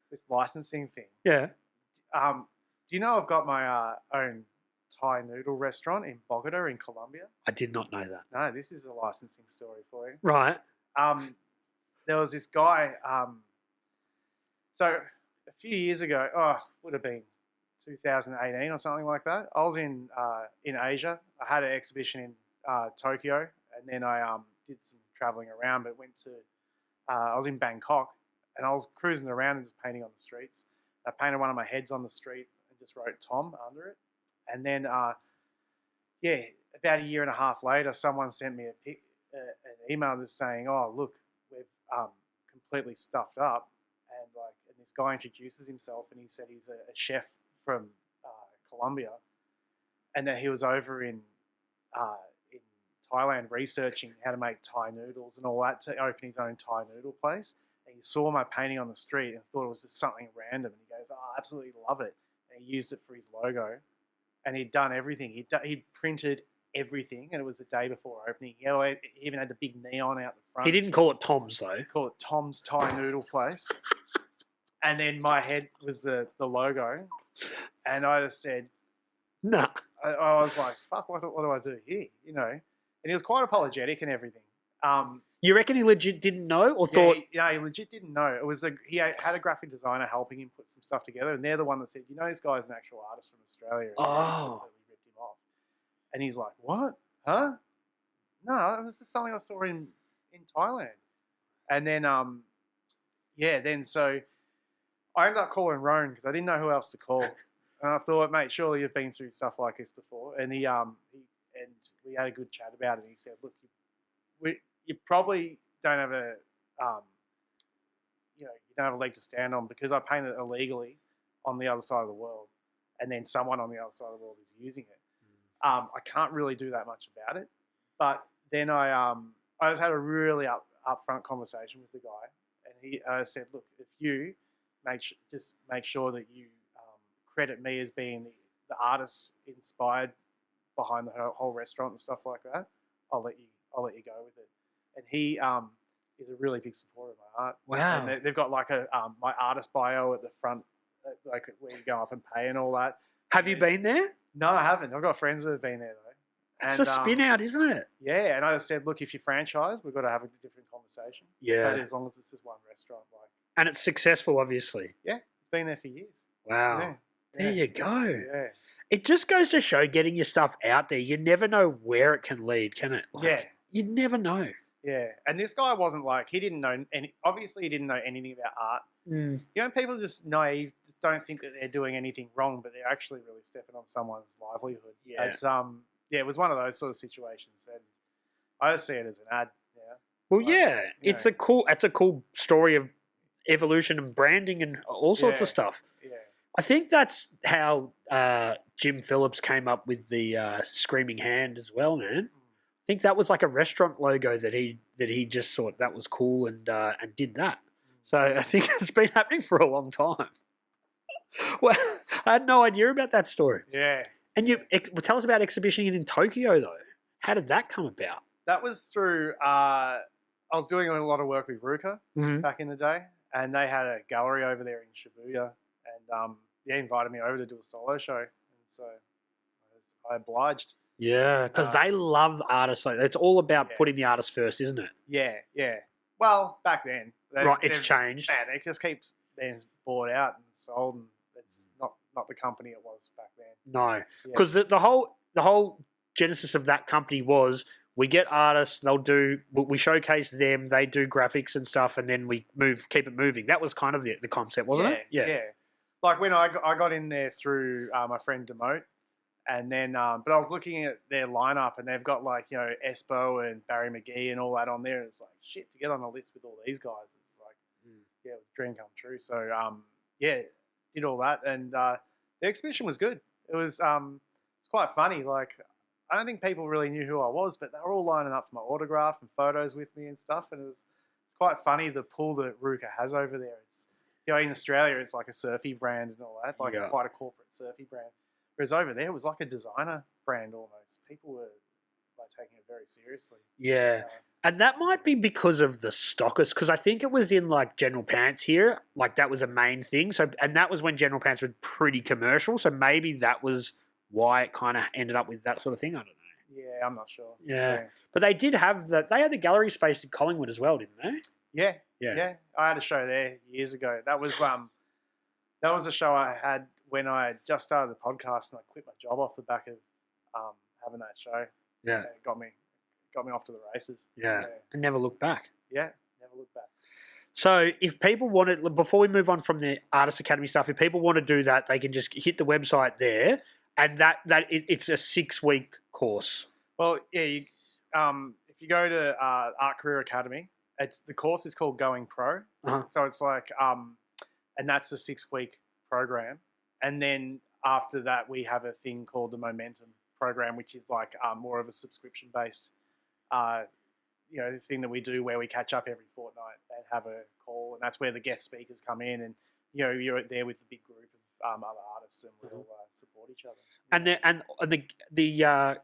this licensing thing. Yeah. Do you know I've got my own Thai noodle restaurant in Bogota in Colombia? I did not know that. No, this is a licensing story for you. Right. There was this guy. So a few years ago, would have been 2018 or something like that. I was in Asia. I had an exhibition in Tokyo, and then I did some traveling around, but went to. I was in Bangkok, and I was cruising around and just painting on the streets. I painted one of my heads on the street and just wrote Tom under it. And then, about a year and a half later, someone sent me an email just saying, "Oh, look, we've completely stuffed up." And this guy introduces himself, and he said he's a chef from Colombia, and that he was over in Thailand researching how to make Thai noodles and all that to open his own Thai noodle place. And he saw my painting on the street and thought it was just something random. And he goes, "Oh, I absolutely love it." And he used it for his logo. And he'd done everything. He'd printed everything, and it was the day before opening. He even had the big neon out the front. He didn't call it Tom's, though. He called it Tom's Thai Noodle Place. And then my head was the logo. And I just said, nah. I was like, fuck, what do I do here? You know? And he was quite apologetic and everything. You reckon he legit didn't know or thought? Yeah, he legit didn't know. It was he had a graphic designer helping him put some stuff together, and they're the one that said, this guy's an actual artist from Australia. And completely ripped him off. And he's like, what? Huh? No, it was just something I saw in Thailand. And then, so I ended up calling Roan because I didn't know who else to call. And I thought, mate, surely you've been through stuff like this before. And we had a good chat about it. And he said, look, you probably don't have you don't have a leg to stand on because I painted illegally on the other side of the world, and then someone on the other side of the world is using it. I can't really do that much about it. But then I just had a really upfront conversation with the guy, and he said, look, if you make sure that you credit me as being the artist inspired behind the whole restaurant and stuff like that, I'll let you go with it. And he is a really big supporter of my art. Wow. And they've got like my artist bio at the front, like where you go up and pay and all that. Have you been there? No, I haven't. I've got friends that have been there though. It's a spin out, isn't it? Yeah, and I just said, look, if you franchise, we've got to have a different conversation. Yeah. But as long as this is one restaurant, and it's successful, obviously. Yeah, it's been there for years. Wow. Yeah. There you go. Yeah. It just goes to show getting your stuff out there. You never know where it can lead, can it? Yeah. You never know. Yeah, and this guy wasn't like, he didn't know any. Obviously, he didn't know anything about art. Mm. You know, people just naive, just don't think that they're doing anything wrong, but they're actually really stepping on someone's livelihood. Yeah. It's yeah, it was one of those sort of situations, and I just see it as an ad. Yeah. Well, Like, yeah, you it's know. a cool story of evolution and branding and all sorts of stuff. Yeah. I think that's how Jim Phillips came up with the screaming hand as well, man. I think that was like a restaurant logo that he just thought that was cool and did that. So I think it's been happening for a long time. Well, I had no idea about that story. Yeah. And tell us about exhibition in Tokyo though. How did that come about? That was through. I was doing a lot of work with Ruka back in the day, and they had a gallery over there in Shibuya, and they invited me over to do a solo show, and so I obliged. Yeah, because they love artists. Like it's all about putting the artist first, isn't it? Yeah, yeah. Well, back then, it's changed. Man, it just keeps being bought out and sold, and it's not the company it was back then. No, because the whole genesis of that company was we get artists, we showcase them, they do graphics and stuff, and then we keep it moving. That was kind of the concept, wasn't it? Yeah. Like when I got in there through my friend Demote, and then but I was looking at their lineup, and they've got like, you know, Espo and Barry McGee and all that on there. And it's like, shit, to get on a list with all these guys, it's like, yeah, it was a dream come true. So did all that, and the exhibition was good. It was it's quite funny. Like, I don't think people really knew who I was, but they were all lining up for my autograph and photos with me and stuff. And it's quite funny the pull that Ruka has over there. It's, you know, in Australia, it's like a surfy brand and all that, like quite a corporate surfy brand. Whereas over there, it was like a designer brand almost. People were like taking it very seriously. Yeah. And that might be because of the stockers, because I think it was in like General Pants here, like that was a main thing. So, and that was when General Pants were pretty commercial. So maybe that was why it kind of ended up with that sort of thing. I don't know. Yeah, I'm not sure. Yeah. But they did have they had the gallery space in Collingwood as well, didn't they? Yeah. I had a show there years ago. That was a show I had when I just started the podcast, and I quit my job off the back of having that show. Yeah. And it got me off to the races. Yeah. And never looked back. Yeah, never looked back. So if people wanted, before we move on from the Artist Academy stuff, if people want to do that, they can just hit the website there, and it's a 6-week course. Well, yeah, if you go to Art Career Academy, the course is called Going Pro. So it's like, and that's a 6-week program. And then after that, we have a thing called the Momentum program, which is like more of a subscription-based, the thing that we do where we catch up every fortnight and have a call, and that's where the guest speakers come in, and you know, you're there with a big group of other artists, and we all support each other. And the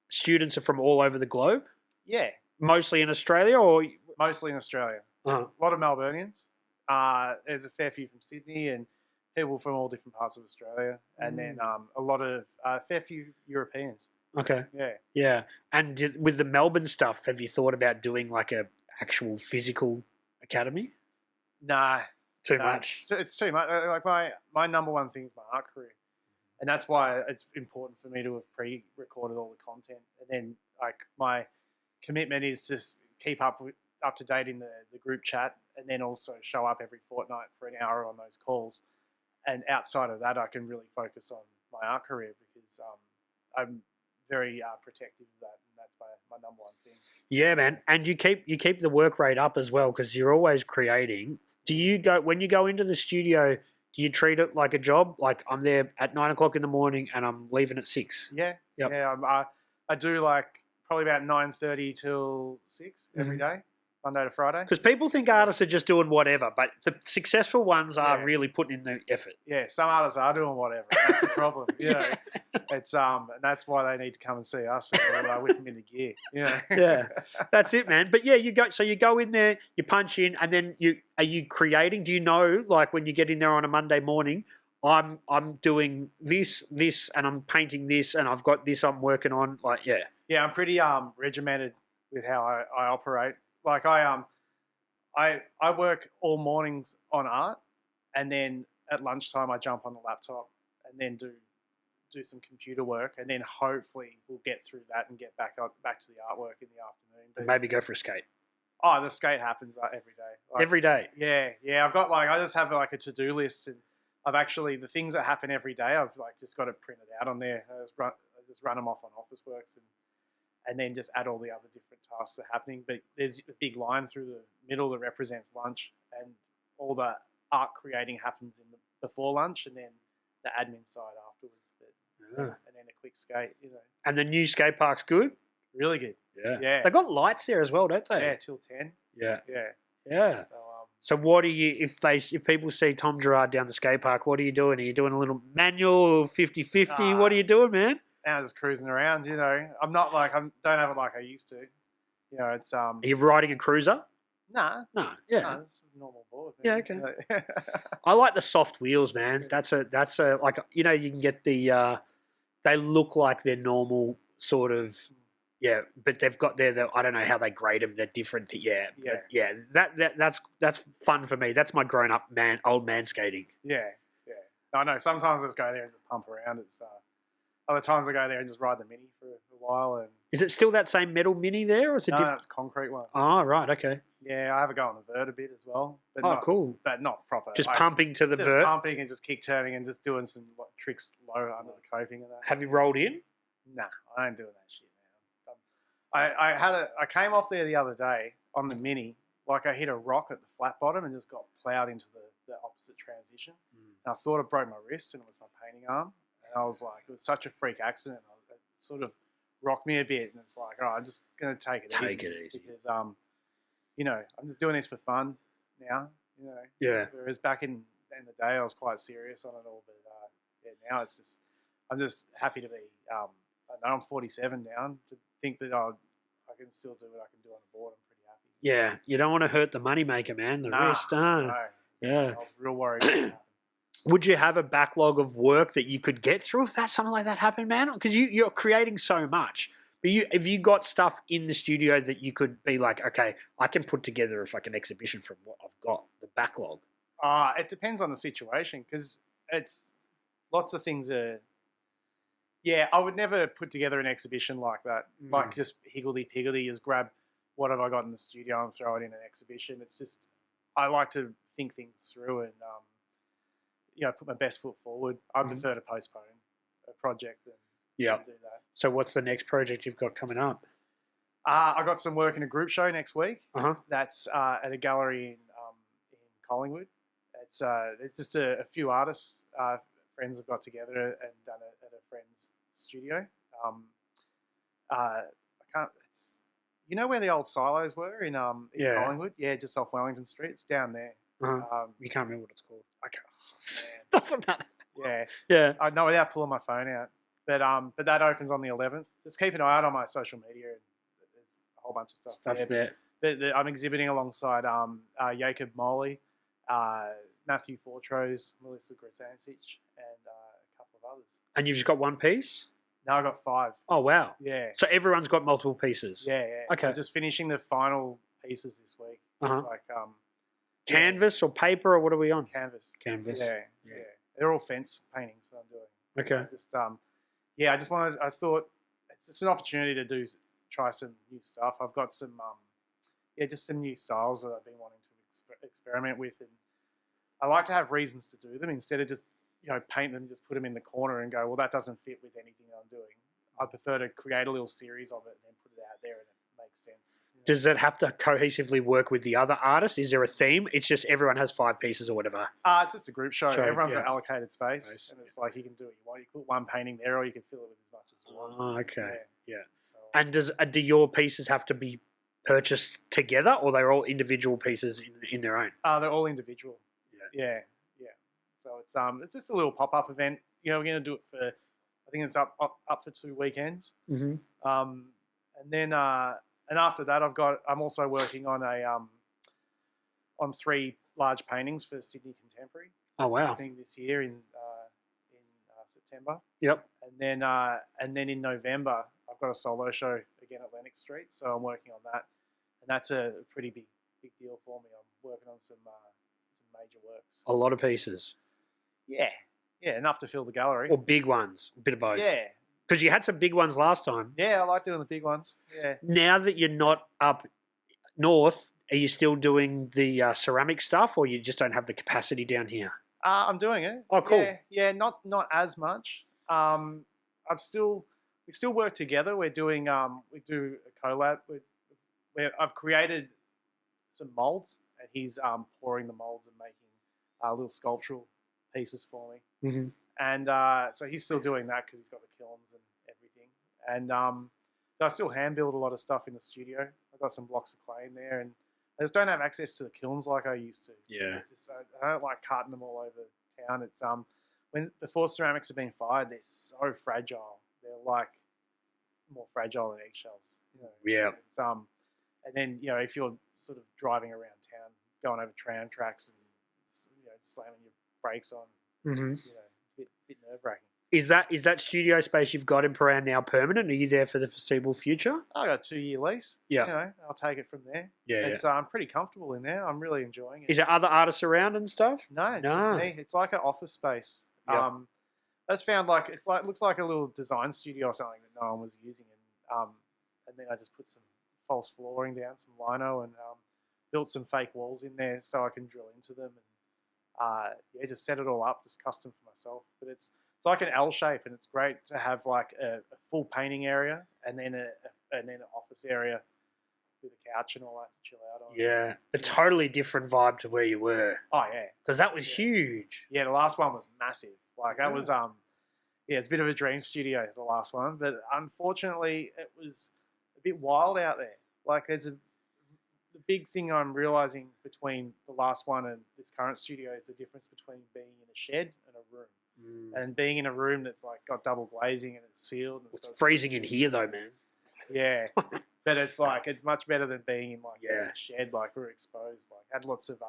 students are from all over the globe. Yeah, mostly in Australia, or mostly in Australia. A lot of Melburnians. There's a fair few from Sydney and people from all different parts of Australia, and then a fair few Europeans. Okay. Yeah. And with the Melbourne stuff, have you thought about doing like a actual physical academy? Nah. Too much. It's too much. Like my number one thing is my art career, and that's why it's important for me to have pre-recorded all the content, and then like my commitment is to keep up to date in the group chat, and then also show up every fortnight for an hour on those calls. And outside of that, I can really focus on my art career, because I'm very protective of that, and that's my number one thing. Yeah, man. And you keep the work rate up as well, because you're always creating. When you go into the studio, do you treat it like a job? Like, I'm there at 9 o'clock in the morning and I'm leaving at 6. Yeah. Yep. Yeah. I do like probably about 9:30 till 6 every day, Monday to Friday. Because people think artists are just doing whatever, but the successful ones are really putting in the effort. Yeah, some artists are doing whatever. That's the problem. You know, it's and that's why they need to come and see us, and we'll whip them into gear. You know? Yeah, that's it, man. But yeah, you go in there, you punch in, and then are you creating? Do you know, like when you get in there on a Monday morning, I'm doing this, and I'm painting this, and I've got this I'm working on. Like, yeah. Yeah, I'm pretty regimented with how I operate. Like I work all mornings on art, and then at lunchtime I jump on the laptop and then do some computer work, and then hopefully we'll get through that and get back to the artwork in the afternoon. Maybe go for a skate. Oh, the skate happens every day. Like, Every day. Yeah. I've got I just have like a to-do list, and I've actually the things that happen every day. I've like just got it printed out on there. I just run them off on Officeworks, and then just add all the other different tasks that are happening. But there's a big line through the middle that represents lunch, and all the art creating happens in before lunch, and then the admin side afterwards. But and then a quick skate, And the new skate park's good. Really good. Yeah. They got lights there as well, don't they? Yeah, till 10. Yeah. Yeah. So what do you if people see Tom Gerrard down the skate park, what are you doing? Are you doing a little manual 50-50? What are you doing, man? Now just cruising around, I'm not don't have it like I used to. It's Are you riding a cruiser? Nah. No, yeah. Nah, it's a normal board. Man. Yeah, okay. I like the soft wheels, man. That's a like you can get the they look like they're normal sort of. Yeah, but they've got I don't know how they grade them. They're different. Yeah. That's fun for me. That's my grown-up old man skating. Yeah. I know. Sometimes I just go there and just pump around. It's other times I go there and just ride the Mini for a while. And is it still that same metal Mini there, or is it different? No, it's concrete one. Oh, right, okay. Yeah, I have a go on the vert a bit as well. But cool. But not proper. Just pumping to the vert? Just pumping and just kick turning and just doing some tricks low under the coping and that. Have you rolled in? Nah, I ain't doing that shit. I came off there the other day on the Mini, like I hit a rock at the flat bottom and just got ploughed into the opposite transition. And I thought I broke my wrist, and it was my painting arm. And I was like, it was such a freak accident. It sort of rocked me a bit, and it's like, I'm just gonna take it easy because I'm just doing this for fun now. Yeah. Whereas back in the day, I was quite serious on it all, but now it's just I'm just happy to be. I know I'm 47 now. To think that I can still do what I can do on the board, I'm pretty happy. Yeah, you don't want to hurt the moneymaker, man. The wrist, no. Yeah. I was real worried. Would you have a backlog of work that you could get through if something like that happened, man? Because you're creating so much. But have you got stuff in the studio that you could be like, okay, I can put together an exhibition from what I've got, the backlog? It depends on the situation, because it's lots of things are. Yeah, I would never put together an exhibition like that, like just higgledy-piggledy, just grab what have I got in the studio and throw it in an exhibition. It's just, I like to think things through and, put my best foot forward. I prefer to postpone a project than do that. So what's the next project you've got coming up? I got some work in a group show next week. That's at a gallery in Collingwood. It's just a few artists, friends have got together and done it at a friend's studio. I can't. You know where the old silos were in Collingwood? Yeah, just off Wellington Street. It's down there. You can't remember what it's called. I can't. Doesn't matter. Yeah. I know without pulling my phone out. But that opens on the 11th. Just keep an eye out on my social media. There's a whole bunch of stuff there. I'm exhibiting alongside Jacob Maloney, Matthew Fortrose, Melissa Grasancic, and a couple of others. And you've just got one piece? No, I got 5. Oh, wow. Yeah. So everyone's got multiple pieces? Yeah. Okay. I'm just finishing the final pieces this week. Canvas or paper, or what are we on? Canvas. Yeah. They're all fence paintings that I'm doing. Okay. I thought it's just an opportunity to try some new stuff. I've got some, just some new styles that I've been wanting to experiment with, and I like to have reasons to do them instead of just paint them, just put them in the corner and go, well, that doesn't fit with anything I'm doing. I prefer to create a little series of it and then put it out there, and it makes sense. Does it have to cohesively work with the other artists? Is there a theme? It's just everyone has 5 pieces or whatever. It's just a group show. Everyone's got allocated space, and it's like you can do what you want. You put one painting there, or you can fill it with as much as you want. Oh, okay. Yeah. So, and do your pieces have to be purchased together, or they're all individual pieces in their own? They're all individual. Yeah. So it's just a little pop-up event. We're going to do it for, I think it's up for 2 weekends. Mm-hmm. And then and after that, I'm also working on on 3 large paintings for Sydney Contemporary. Oh, wow! Happening this year in September. Yep. And then in November, I've got a solo show again at Lennox Street. So I'm working on that, and that's a pretty big deal for me. I'm working on some major works. A lot of pieces. Yeah, enough to fill the gallery. Or big ones, a bit of both. Yeah. Because you had some big ones last time. Yeah, I like doing the big ones. Yeah. Now that you're not up north, are you still doing the ceramic stuff, or you just don't have the capacity down here? I'm doing it. Oh, cool. Yeah, not as much. We still work together. We're doing we do a collab. I've created some molds, and he's pouring the molds and making little sculptural pieces for me. Mm-hmm. And so he's still doing that because he's got the kilns and everything. And I still hand build a lot of stuff in the studio. I've got some blocks of clay in there, and I just don't have access to the kilns like I used to. Yeah. I don't like carting them all over town. It's before ceramics have been fired, they're so fragile. They're like more fragile than eggshells. Yeah. It's and then if you're sort of driving around town, going over tram tracks and slamming your brakes on, Mm-hmm. it's a bit nerve wracking. Is that studio space you've got in Paran now permanent? Are you there for the foreseeable future? I got a 2-year lease. Yeah. I'll take it from there. Yeah. It's I'm pretty comfortable in there. I'm really enjoying it. Is there other artists around and stuff? No, it's just me. It's like an office space. Yep. I just found looks like a little design studio or something that no one was using, and then I just put some false flooring down, some lino, and built some fake walls in there so I can drill into them, and just set it all up, just custom for myself. But it's like an L shape, and it's great to have like a full painting area and then an office area with a couch and all that to chill out on. Yeah, a totally different vibe to where you were. Oh yeah, because that was huge. Yeah, the last one was massive. Like that was it's a bit of a dream studio, the last one, but unfortunately it was a bit wild out there. Like the big thing I'm realizing between the last one and this current studio is the difference between being in a shed and a room. And being in a room that's like got double glazing and it's sealed. And it's freezing in here though, man. Yeah, but it's much better than being in a shed. Like we're exposed. Like had lots of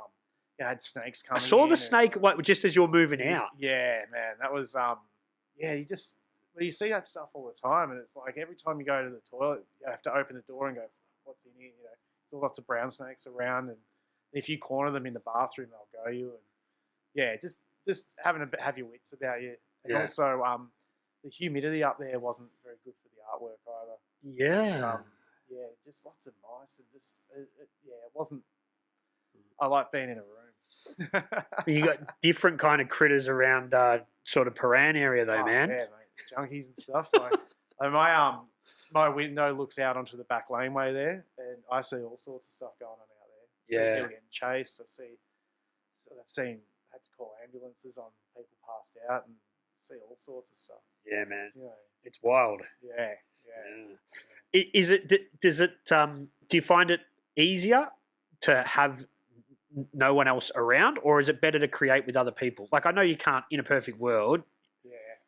had snakes coming. I saw the snake like just as you're moving out. Yeah, man, that was you see that stuff all the time, and it's like every time you go to the toilet, you have to open the door and go, "What's in here?" There's lots of brown snakes around, and if you corner them in the bathroom, they'll go you. And just have your wits about you. And also, the humidity up there wasn't very good for the artwork either. Yeah. Just lots of mice and it wasn't. I like being in a room. You got different kind of critters around sort of Paran area though, man. Yeah, mate. Junkies and stuff. Like my window looks out onto the back laneway there, and I see all sorts of stuff going on out there. See people getting chased. I've seen had to call ambulances on people passed out and see all sorts of stuff. Yeah, man. It's wild. Yeah. Is it? Does it? Do you find it easier to have no one else around, or is it better to create with other people? Like I know you can't in a perfect world.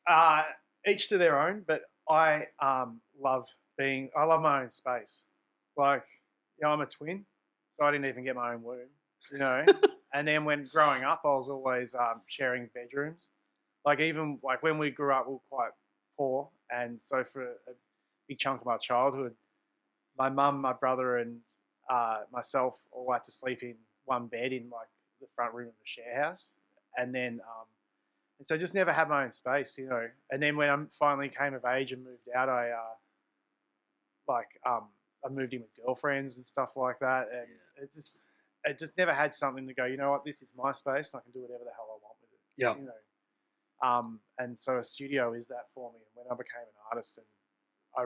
Yeah. Each to their own, but I love my own space. Like, I'm a twin, so I didn't even get my own womb, And then when growing up, I was always sharing bedrooms. Like even like when we grew up, we were quite poor, and so for a big chunk of my childhood, my mum, my brother, and myself all had to sleep in one bed in like the front room of the share house, and then and so I just never had my own space, And then when I finally came of age and moved out, I moved in with girlfriends and stuff like that, and it just never had something to go, you know what, this is my space and I can do whatever the hell I want with it. Yeah. And so a studio is that for me. And when I became an artist and I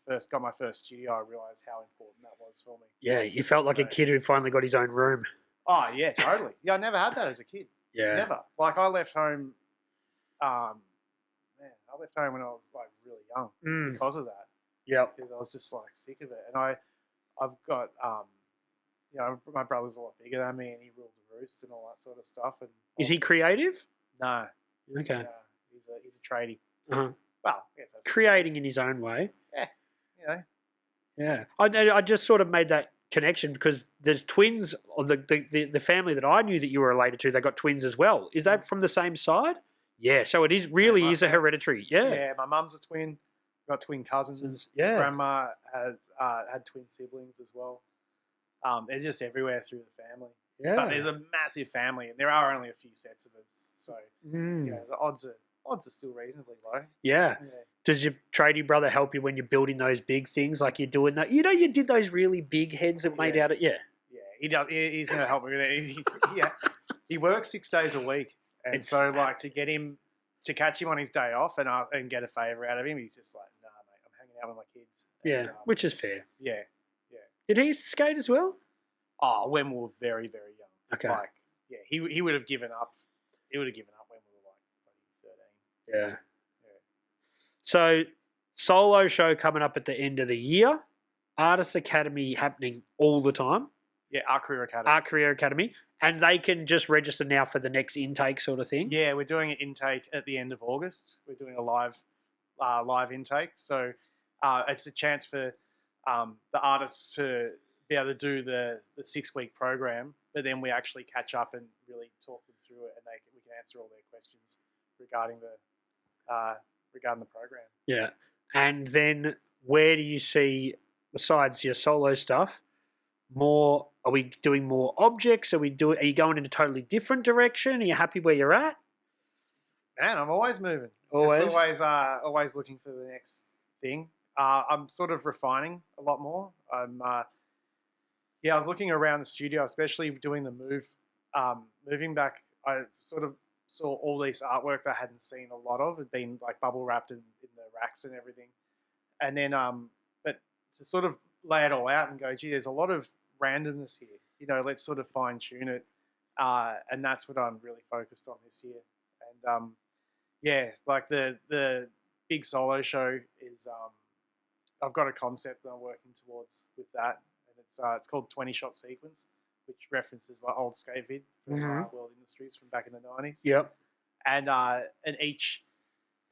first got my first studio, I realized how important that was for me. Yeah, you felt like a kid who finally got his own room. Oh yeah, totally. Yeah, I never had that as a kid. Yeah. Never. Like I left home I left home when I was like really young because of that. Yeah. Because I was just like sick of it. And I've got my brother's a lot bigger than me, and he ruled the roost and all that sort of stuff. And is he creative? No. Okay. He's a tradie. Uh-huh. Well, I guess that's creating in his own way. Yeah. Yeah. I just sort of made that connection because there's twins. Or the family that I knew that you were related to, they got twins as well. Is that from the same side? Yeah. So it is really is a hereditary. Yeah. Yeah. My mum's a twin. Got twin cousins. Yeah. Grandma had twin siblings as well. They're just everywhere through the family. Yeah. But there's a massive family, and there are only a few sets of us. So the odds are still reasonably low. Yeah. Does your tradie brother help you when you're building those big things, like you're doing that? You know, you did those really big heads that made out of He does. He's going to help me with it. He works 6 days a week, and so like to catch him on his day off and get a favour out of him, he's just like, nah, mate, I'm hanging out with my kids. Yeah, which is fair. Yeah. Did he used to skate as well? Oh, when we were very, very young. Okay. Like, yeah, he would have given up. He would have given up when we were like 13. Yeah. So, solo show coming up at the end of the year. Artist Academy happening all the time. Yeah, Art Career Academy. Art Career Academy. And they can just register now for the next intake sort of thing? Yeah, we're doing an intake at the end of August. We're doing a live intake. So it's a chance for the artists to be able to do the 6-week program, but then we actually catch up and really talk them through it, and we can answer all their questions regarding the program. Yeah. And then where do you see, besides your solo stuff, more? Are we doing more objects? Are you going in a totally different direction? Are you happy where you're at? Man, I'm always moving. Always? It's always looking for the next thing. I'm sort of refining a lot more. I was looking around the studio, especially doing the move. Moving back, I sort of saw all this artwork that I hadn't seen a lot of. It had been like bubble wrapped in the racks and everything. And then, but to sort of lay it all out and go, gee, there's a lot of randomness here. You know, let's sort of fine tune it. And that's what I'm really focused on this year. And like the big solo show is, I've got a concept that I'm working towards with that. And it's called 20 Shot Sequence, which references like old skate vid from World Industries from back in the 90s. Yep. And each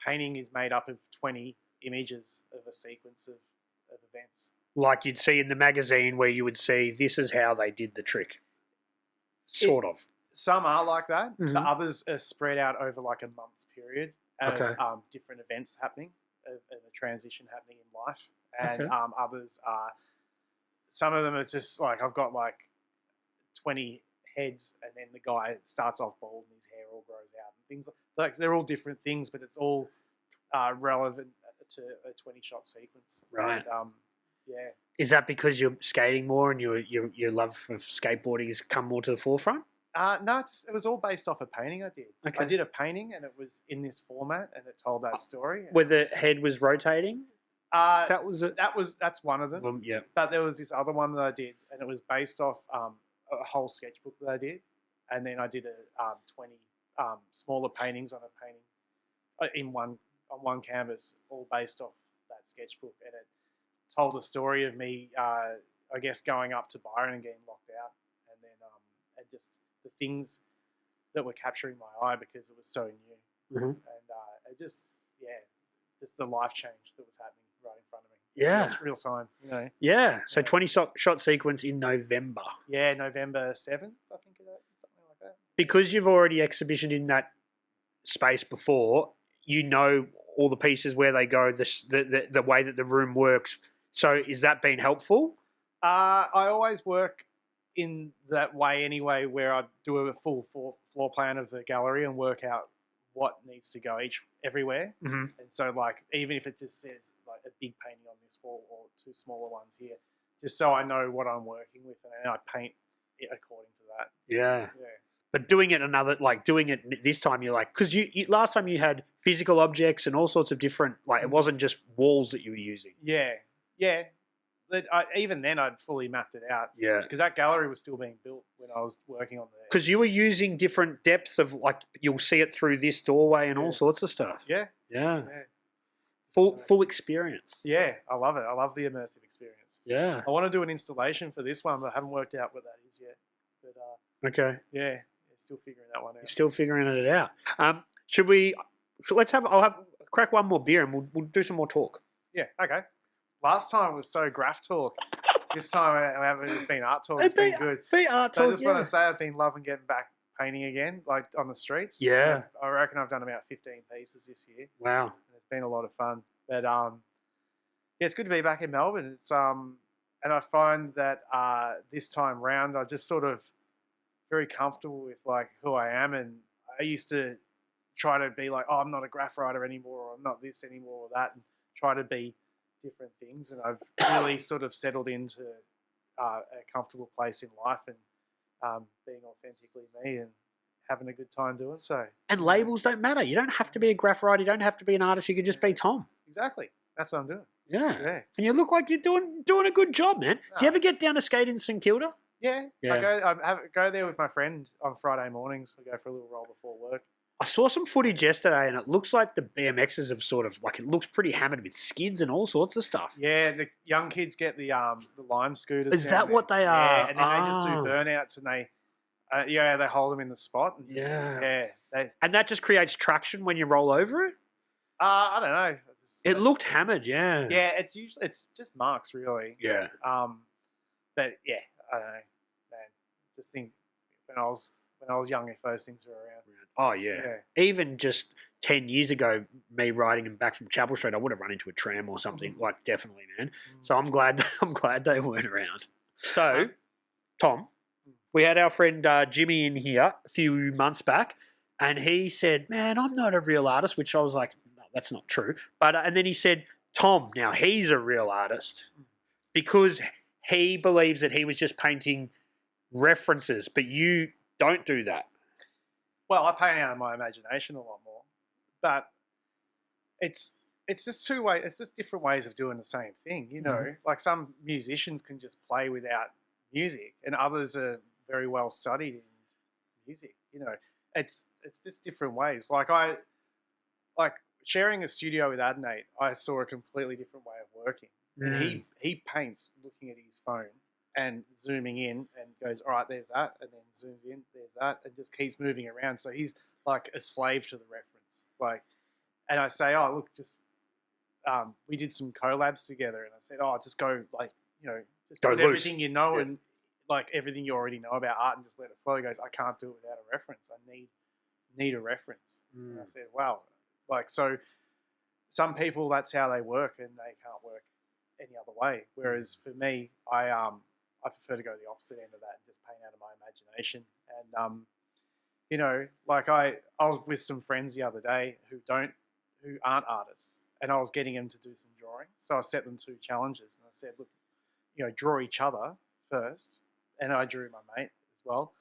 painting is made up of 20 images of a sequence of events. Like you'd see in the magazine where you would see this is how they did the trick. Sort of. Some are like that. Mm-hmm. The others are spread out over like a month's period of different events happening, of a transition happening in life. And others are, some of them are just like, I've got like 20 heads, and then the guy starts off bald and his hair all grows out and things like they're all different things, but it's all relevant to a 20-shot sequence. Right. And, Is that because you're skating more and your love for skateboarding has come more to the forefront? No, it was all based off a painting I did. Okay. I did a painting and it was in this format and it told that story. Where the head was rotating? That was it. That's one of them. Yeah. But there was this other one that I did, and it was based off a whole sketchbook that I did, and then I did 20 smaller paintings on a painting on one canvas, all based off that sketchbook, and it told a story of me, I guess, going up to Byron and getting locked out, and then and just the things that were capturing my eye because it was so new, and it just the life change that was happening right in front of me. Yeah. It's real time, you know. Yeah. So 20 shot sequence in November. Yeah, November 7th, I think, something like that. Because you've already exhibitioned in that space before, you know all the pieces, where they go, the way that the room works. So is that been helpful? I always work in that way anyway, where I do a full floor plan of the gallery and work out what needs to go everywhere. Mm-hmm. And so, like, even if it just says like a big painting on this wall or two smaller ones here, just so I know what I'm working with, and I paint it according to that. Yeah. But doing it this time, you're like, because you last time you had physical objects and all sorts of different, like, it wasn't just walls that you were using. Yeah. But even then, I'd fully mapped it out. Yeah. Because that gallery was still being built when I was working on the... Because you were using different depths of, like, you'll see it through this doorway and all sorts of stuff. Yeah. Full experience. Yeah, I love it. I love the immersive experience. Yeah. I want to do an installation for this one, but I haven't worked out what that is yet. But okay. Yeah, still figuring that one out. You're still figuring it out. I'll crack one more beer and we'll do some more talk. Yeah, okay. Last time was so graph talk. This time it's been art talk. It's been good. Art talk, so I just want to say I've been loving getting back painting again, like on the streets. Yeah. I reckon I've done about 15 pieces this year. Wow. And it's been a lot of fun. But it's good to be back in Melbourne. It's and I find that this time round I just sort of very comfortable with like who I am, and I used to try to be like, oh, I'm not a graph writer anymore, or I'm not this anymore, or that, and try to be different things. And I've really sort of settled into a comfortable place in life and being authentically me and having a good time doing so. And labels don't matter. You don't have to be a graph writer. You don't have to be an artist. You can just be Tom. Exactly. That's what I'm doing. Yeah. And you look like you're doing a good job, man. Do you ever get down to skate in St Kilda? Yeah. I go there with my friend on Friday mornings. I go for a little roll before work. I saw some footage yesterday, and it looks like the BMXs have sort of, like, it looks pretty hammered with skids and all sorts of stuff. Yeah, the young kids get the lime scooters. Is that what they are? Yeah, and then they just do burnouts, and they hold them in the spot. And and that just creates traction when you roll over it? I don't know. It looked hammered, yeah. Yeah, it's just marks, really. Yeah. But yeah, I don't know, man. Just think when I was young, if those things were around. Oh yeah. Even just 10 years ago, me riding them back from Chapel Street, I would have run into a tram or something. Like, definitely, man. So I'm glad they weren't around. So, Tom, we had our friend Jimmy in here a few months back, and he said, "Man, I'm not a real artist," which I was like, "No, that's not true." But and then he said, "Tom, now he's a real artist because he believes that he was just painting references, but you don't do that." Well, I paint out of my imagination a lot more, but it's just two ways. It's just different ways of doing the same thing, you know. Like some musicians can just play without music, and others are very well studied in music. You know, it's just different ways. Like sharing a studio with Adnate, I saw a completely different way of working. And he paints looking at his phone and zooming in and goes, all right, there's that, and then zooms in, there's that, and just keeps moving around. So he's like a slave to the reference. Like, and I say, oh, look, just we did some collabs together, and I said, oh, just go, like, you know, just go do loose. Everything you know and like everything you already know about art and just let it flow. He goes, I can't do it without a reference. I need a reference. And I said, wow, like, so some people, that's how they work, and they can't work any other way. Whereas for me, I prefer to go to the opposite end of that and just paint out of my imagination. And you know, like I was with some friends the other day who aren't artists, and I was getting them to do some drawing. So I set them 2 challenges, and I said, look, you know, draw each other first, and I drew my mate as well,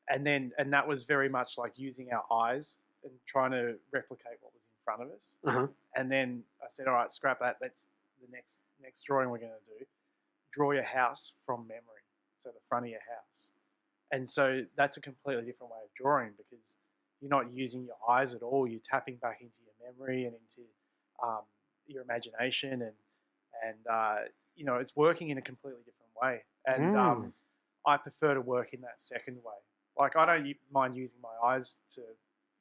and that was very much like using our eyes and trying to replicate what was in front of us. And then I said, all right, scrap that. That's the next drawing we're going to do. Draw your house from memory, so the front of your house. And so that's a completely different way of drawing because you're not using your eyes at all. You're tapping back into your memory and into your imagination, and you know, it's working in a completely different way. And I prefer to work in that second way. Like, I don't mind using my eyes to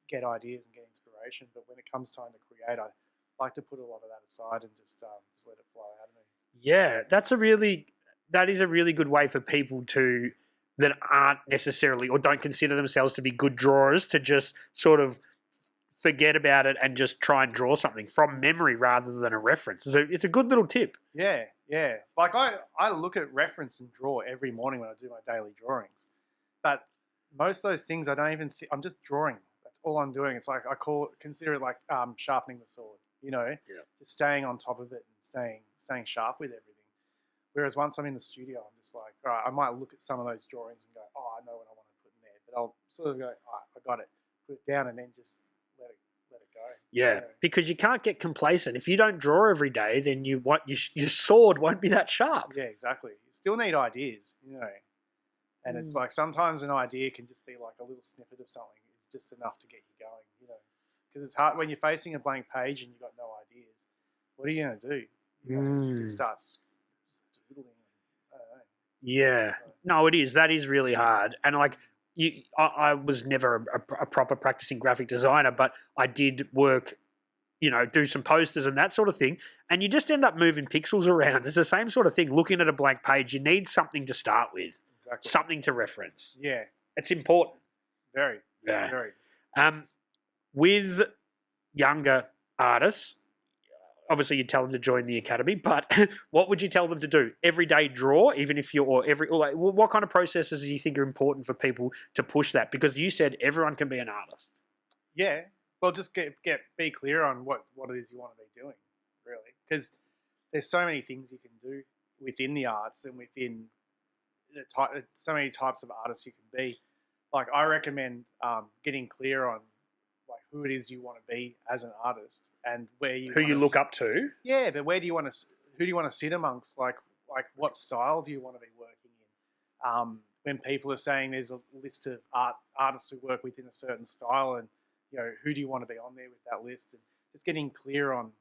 get ideas and get inspiration, but when it comes time to create, I like to put a lot of that aside and just let it flow out of me. Yeah, that is a really good way for people that aren't necessarily or don't consider themselves to be good drawers to just sort of forget about it and just try and draw something from memory rather than a reference. It's a good little tip. Yeah. Like I look at reference and draw every morning when I do my daily drawings, but most of those things I don't even I'm just drawing. That's all I'm doing. It's like consider it like sharpening the sword. You know, just staying on top of it and staying sharp with everything. Whereas once I'm in the studio, I'm just like, all right, I might look at some of those drawings and go, oh, I know what I want to put in there. But I'll sort of go, all right, I got it, put it down, and then just let it go. Yeah, because you can't get complacent. If you don't draw every day, then your sword won't be that sharp. Yeah, exactly. You still need ideas, you know. And it's like sometimes an idea can just be like a little snippet of something. It's just enough to get you going, you know. Because it's hard when you're facing a blank page and you've got no ideas. What are you going to do? You know, you just start doodling. I don't know. Yeah. No, it is. That is really hard. And like, I was never a proper practicing graphic designer, but I did work, you know, do some posters and that sort of thing. And you just end up moving pixels around. It's the same sort of thing. Looking at a blank page, you need something to start with, something to reference. Yeah. It's important. Very. Yeah. Very. With younger artists, obviously you tell them to join the academy, but what would you tell them to do? Every day draw, even if you're, what kind of processes do you think are important for people to push that? Because you said everyone can be an artist. Yeah, Well, just be clear on what it is you want to be doing, really, because there's so many things you can do within the arts and within so many types of artists you can be. Like, I recommend getting clear on like who it is you want to be as an artist and where you who you look up to. Yeah, but who do you want to sit amongst? Like what style do you want to be working in? When people are saying there's a list of artists who work within a certain style, and who do you want to be on there with that list, and just getting clear on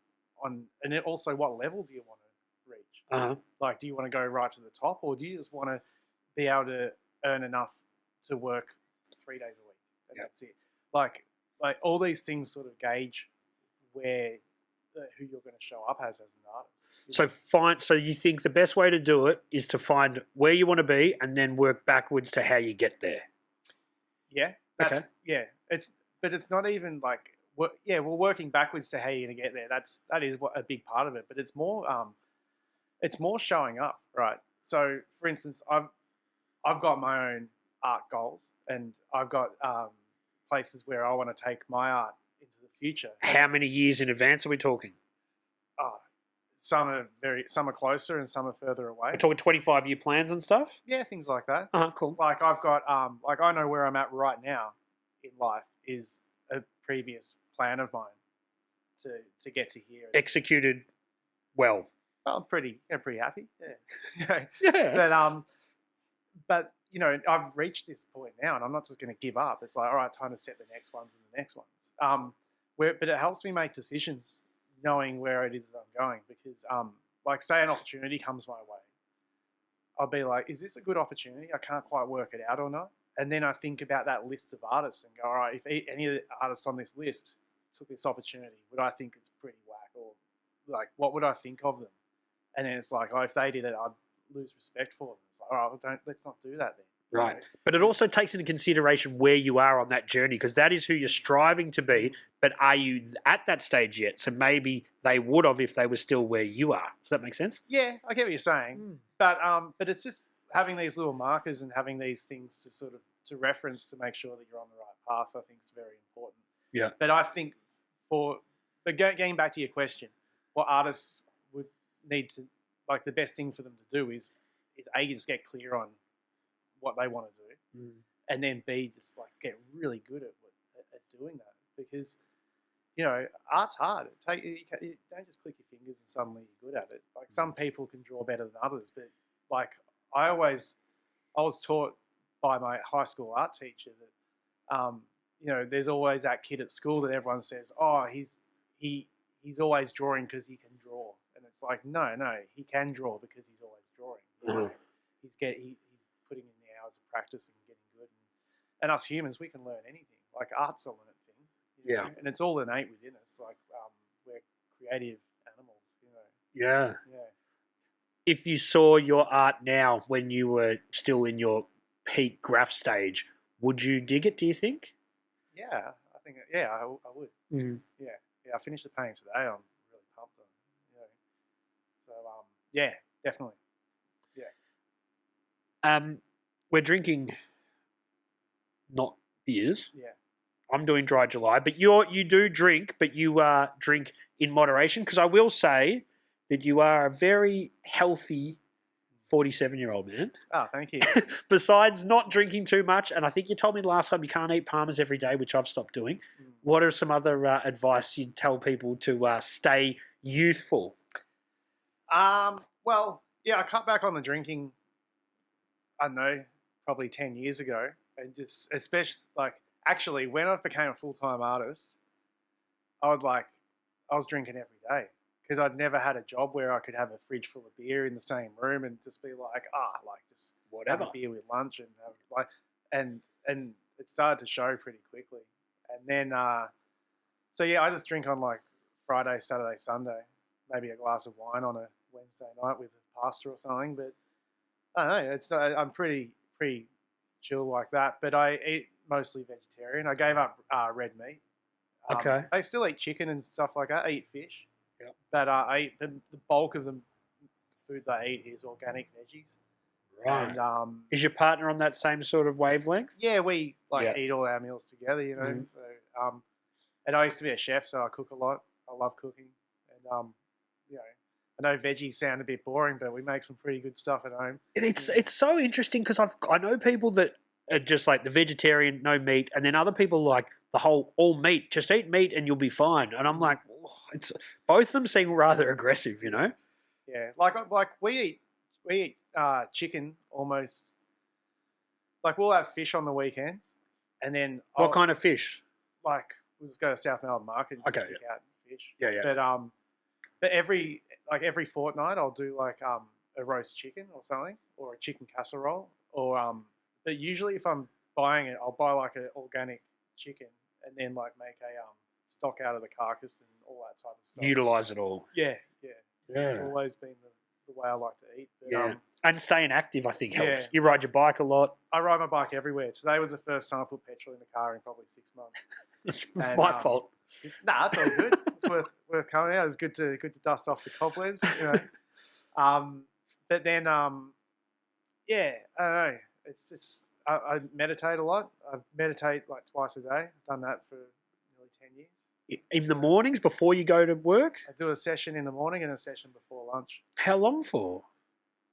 and then also what level do you want to reach? Uh-huh. Like, do you want to go right to the top, or do you just want to be able to earn enough to work 3 days a week and that's it? Like all these things sort of gauge where who you're going to show up as an artist. So you think the best way to do it is to find where you want to be and then work backwards to how you get there. Yeah. Yeah. But it's not even like, we're working backwards to how you're going to get there. That is a big part of it. But it's more showing up, right? So, for instance, I've got my own art goals, and I've got places where I want to take my art into the future. How many years in advance are we talking? Some are closer and some are further away. We're talking 25-year plans and stuff? Yeah, things like that. Cool. Like, I've got I know where I'm at right now in life is a previous plan of mine to get to here. Executed well. I'm pretty happy. Yeah. Yeah. But I've reached this point now, and I'm not just going to give up. It's like, all right, time to set the next ones and the next ones. But it helps me make decisions, knowing where it is that I'm going. Because, like, say an opportunity comes my way, I'll be like, is this a good opportunity? I can't quite work it out or not. And then I think about that list of artists and go, all right, if any of the artists on this list took this opportunity, would I think it's pretty whack? Or, like, what would I think of them? And then it's like, oh, if they did it, I'd lose respect for them. It's like, all right, let's not do that then. Right. But it also takes into consideration where you are on that journey, because that is who you're striving to be. But are you at that stage yet? So maybe they would have if they were still where you are. Does that make sense? Yeah, I get what you're saying. But it's just having these little markers and having these things to sort of to reference to make sure that you're on the right path, I think is very important. Yeah. But I think getting back to your question, what artists would need to, like, the best thing for them to do is just get clear on what they want to do, and then B, just like get really good at doing that, because art's hard. You don't just click your fingers and suddenly you're good at it. Like, some people can draw better than others, but like I was taught by my high school art teacher that there's always that kid at school that everyone says, oh, he's always drawing because he can draw, and it's like, no, he can draw because he's always drawing. He's putting in the hours of practice and getting good. And us humans, we can learn anything. Like, art's a learned thing. Yeah. And it's all innate within us. Like, we're creative animals, Yeah. Yeah. If you saw your art now when you were still in your peak graph stage, would you dig it, do you think? Yeah, I think, I would. Yeah, I finished the painting today. I'm really pumped on it. So, yeah, definitely. We're drinking not beers. Yeah. I'm doing dry July, but you do drink, but you drink in moderation, because I will say that you are a very healthy 47-year-old man. Oh, thank you. Besides not drinking too much, and I think you told me last time you can't eat Parmas every day, which I've stopped doing. What are some other advice you'd tell people to stay youthful? Well, yeah, I cut back on the drinking, I don't know, probably 10 years ago. And just, especially, like, actually, when I became a full-time artist, I was drinking every day, because I'd never had a job where I could have a fridge full of beer in the same room and just be like, just whatever, have a beer with lunch, and and it started to show pretty quickly. And then, so yeah, I just drink on like Friday, Saturday, Sunday, maybe a glass of wine on a Wednesday night with a pasta or something. But I don't know, I'm pretty chill like that. But I eat mostly vegetarian. I gave up red meat. Okay. I still eat chicken and stuff like that. I eat fish. Yep. But I eat the bulk of the food that I eat is organic veggies. Right. And, is your partner on that same sort of wavelength? Yeah, we eat all our meals together, So And I used to be a chef, so I cook a lot. I love cooking, and you know, I know veggies sound a bit boring, but we make some pretty good stuff at home. It's so interesting because I know people that are just like the vegetarian, no meat, and then other people like the whole all meat, just eat meat and you'll be fine. And I'm like, oh, it's both of them seem rather aggressive, you know? Yeah, like we eat chicken almost. Like we'll have fish on the weekends, and then What kind of fish? Like we'll just go to South Melbourne Market and just pick out fish. Yeah. But every fortnight I'll do like a roast chicken or something, or a chicken casserole, or but usually if I'm buying it, I'll buy like an organic chicken and then like make a stock out of the carcass and all that type of stuff. Utilize it all. Yeah. It's always been the way I like to eat. But, and staying active, I think, helps. Yeah. You ride your bike a lot. I ride my bike everywhere. Today was the first time I put petrol in the car in probably 6 months. It's my fault. Nah, it's all good. It's worth coming out. It's good to dust off the cobwebs. You know. But then I don't know. It's just I meditate a lot. I meditate like twice a day. I've done that for nearly 10 years. In the mornings before you go to work? I do a session in the morning and a session before lunch. How long for?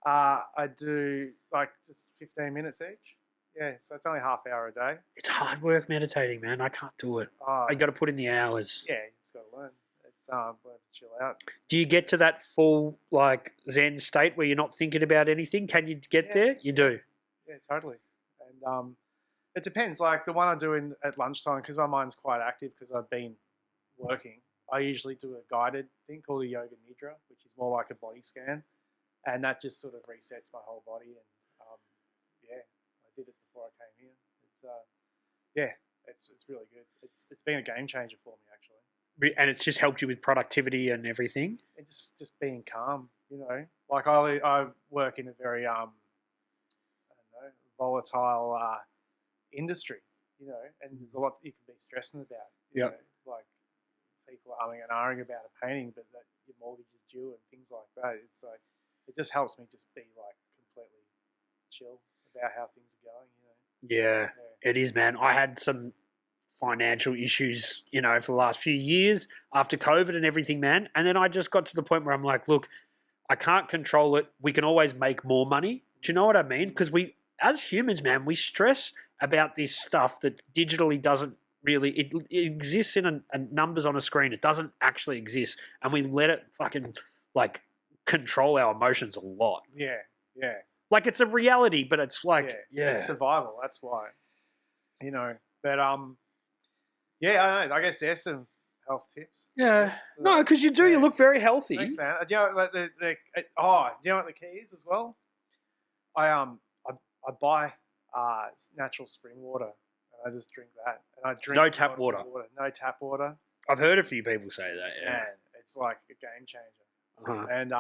I do like just 15 minutes each. Yeah, so it's only half hour a day. It's hard work meditating, man. I can't do it. I got to put in the hours. Yeah, you just got to learn. It's learn to chill out. Do you get to that full like Zen state where you're not thinking about anything? Can you get there? You do. Yeah, totally. And it depends. Like the one I do at lunchtime, because my mind's quite active because I've been working. I usually do a guided thing called a yoga nidra, which is more like a body scan, and that just sort of resets my whole body. And I did it before I came here. It's really good. It's been a game changer for me actually. And it's just helped you with productivity and everything. And just being calm, you know. Like I work in a very I don't know, volatile industry, you know, and there's a lot that you can be stressing about. You know, like people umming and ahhing about a painting, but that your mortgage is due and things like that. It's like it just helps me just be like completely chill about how things are going, you know. Yeah, it is, man. I had some financial issues, you know, for the last few years after COVID and everything, man. And then I just got to the point where I'm like, look, I can't control it. We can always make more money. Do you know what I mean? Because we, as humans, man, we stress about this stuff that digitally doesn't really, it exists in a numbers on a screen. It doesn't actually exist. And we let it fucking like control our emotions a lot. Yeah. Like it's a reality, but it's like, it's survival. That's why, you know, but I don't know. I guess there's some health tips. Yeah. No, because you do. You look very healthy. Thanks, man. Do you know, like do you know what the key is as well? I buy natural spring water and I just drink that. And I drink no tap water. No tap water. I've heard a few people say that. Yeah. Man, it's like a game changer. And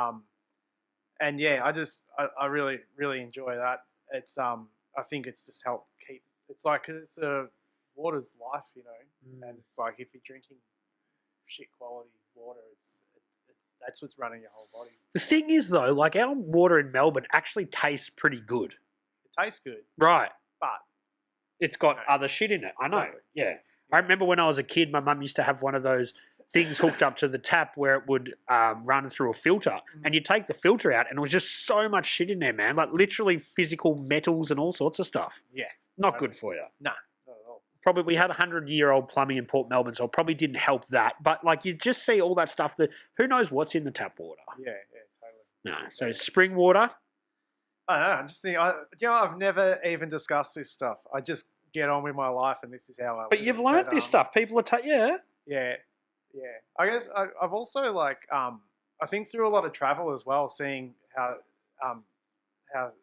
I really really enjoy that. It's I think it's just helped keep. It's like it's water's life, you know, and it's like if you're drinking shit quality water, that's what's running your whole body. The thing is, though, like our water in Melbourne actually tastes pretty good. It tastes good, right? But it's got other shit in it. I know. Exactly. Yeah, I remember when I was a kid, my mum used to have one of those things hooked up to the tap where it would run through a filter, and you take the filter out, and it was just so much shit in there, man. Like literally physical metals and all sorts of stuff. Yeah, not good for you. No. Not at all. Probably we had 100-year-old plumbing in Port Melbourne, so it probably didn't help that. But like you just see all that stuff that who knows what's in the tap water. Yeah, totally. No, so spring water. I don't know. I just think I've never even discussed this stuff. I just get on with my life, and this is how I live. But you've learned this stuff. People are Yeah. I guess I've also like I think through a lot of travel as well, seeing how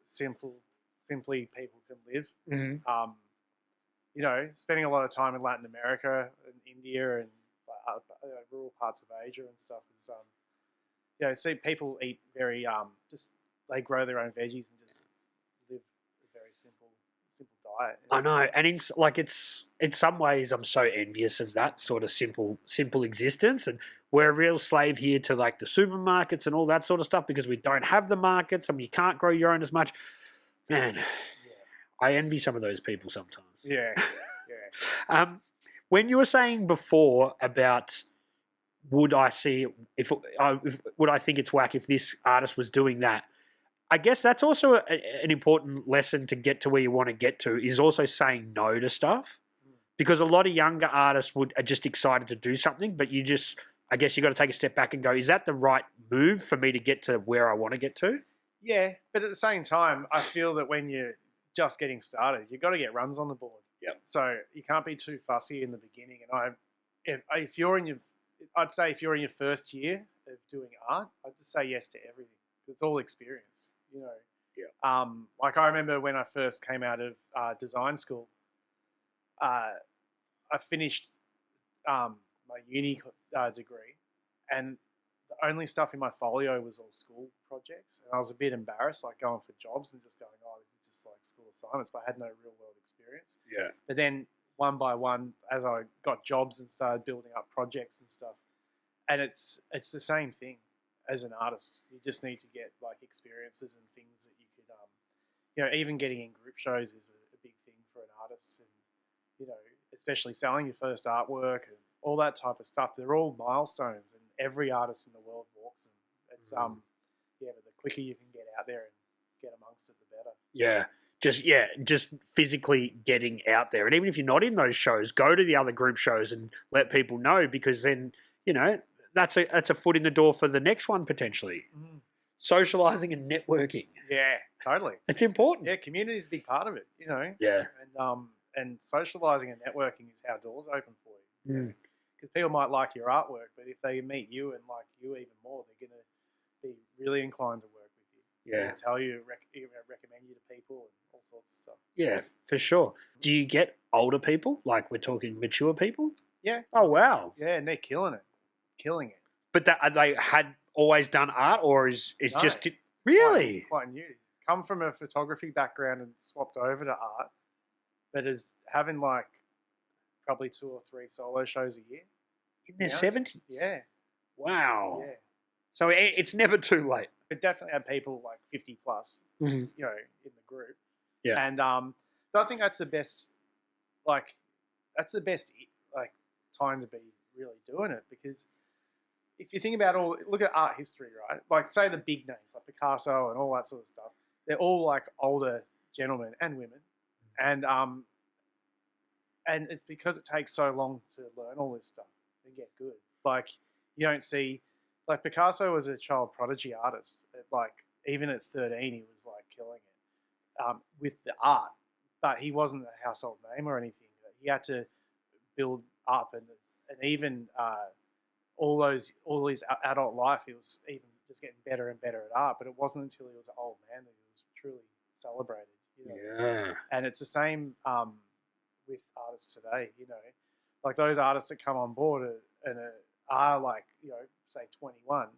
simply people can live. Mm-hmm. You know, spending a lot of time in Latin America and India and rural parts of Asia and stuff is you know, see people eat very just they grow their own veggies and just live a very simple diet. I know, and in some ways I'm so envious of that sort of simple existence, and we're a real slave here to like the supermarkets and all that sort of stuff because we don't have the markets and you can't grow your own as much. Man, I envy some of those people sometimes. Yeah. When you were saying before about would I see would I think it's whack if this artist was doing that? I guess that's also an important lesson to get to where you want to get to, is also saying no to stuff, because a lot of younger artists are just excited to do something, but I guess you got to take a step back and go, is that the right move for me to get to where I want to get to? Yeah, but at the same time, I feel that when you're just getting started, you've got to get runs on the board. Yeah. So you can't be too fussy in the beginning. And if you're in your first year of doing art, I'd just say yes to everything. It's all experience, you know. Yeah. Like I remember when I first came out of design school, I finished my uni degree, and the only stuff in my folio was all school projects, and I was a bit embarrassed, like going for jobs and just going, "Oh, this is just like school assignments," but I had no real world experience. Yeah. But then one by one, as I got jobs and started building up projects and stuff, and it's the same thing as an artist. You just need to get like experiences and things that you could, even getting in group shows is a big thing for an artist, and especially selling your first artwork and all that type of stuff. They're all milestones, and every artist in the world walks them. It's but the quicker you can get out there and get amongst it, the better. Just physically getting out there, and even if you're not in those shows, go to the other group shows and let people know, because then that's a foot in the door for the next one potentially. Socializing and networking. Yeah, totally. It's important. Yeah, community is a big part of it. Yeah. And socializing and networking is how doors open for you. Because people might like your artwork, but if they meet you and like you even more, they're going to be really inclined to work with you. Yeah. And tell you, recommend you to people and all sorts of stuff. Yeah, for sure. Do you get older people? Like we're talking mature people? Yeah. Oh, wow. Yeah, and they're killing it. But they had always done art, or is it's No. just really quite new? Come from a photography background and swapped over to art, but is having like probably 2 or 3 solo shows a year in their 70s. Yeah. Wow. Yeah. So it's never too late. But definitely have people like 50 plus, in the group. Yeah. And I think that's the best. Like, that's the best time to be really doing it, because if you think about look at art history, right? Like, say the big names like Picasso and all that sort of stuff. They're all like older gentlemen and women, and it's because it takes so long to learn all this stuff and get good. Like, you don't see, like, Picasso was a child prodigy artist. Even at 13, he was like killing it with the art, but he wasn't a household name or anything. He had to build up, and even all his adult life, he was even just getting better and better at art. But it wasn't until he was an old man that he was truly celebrated. Yeah. And it's the same with artists today. Like those artists that come on board are like, say 21.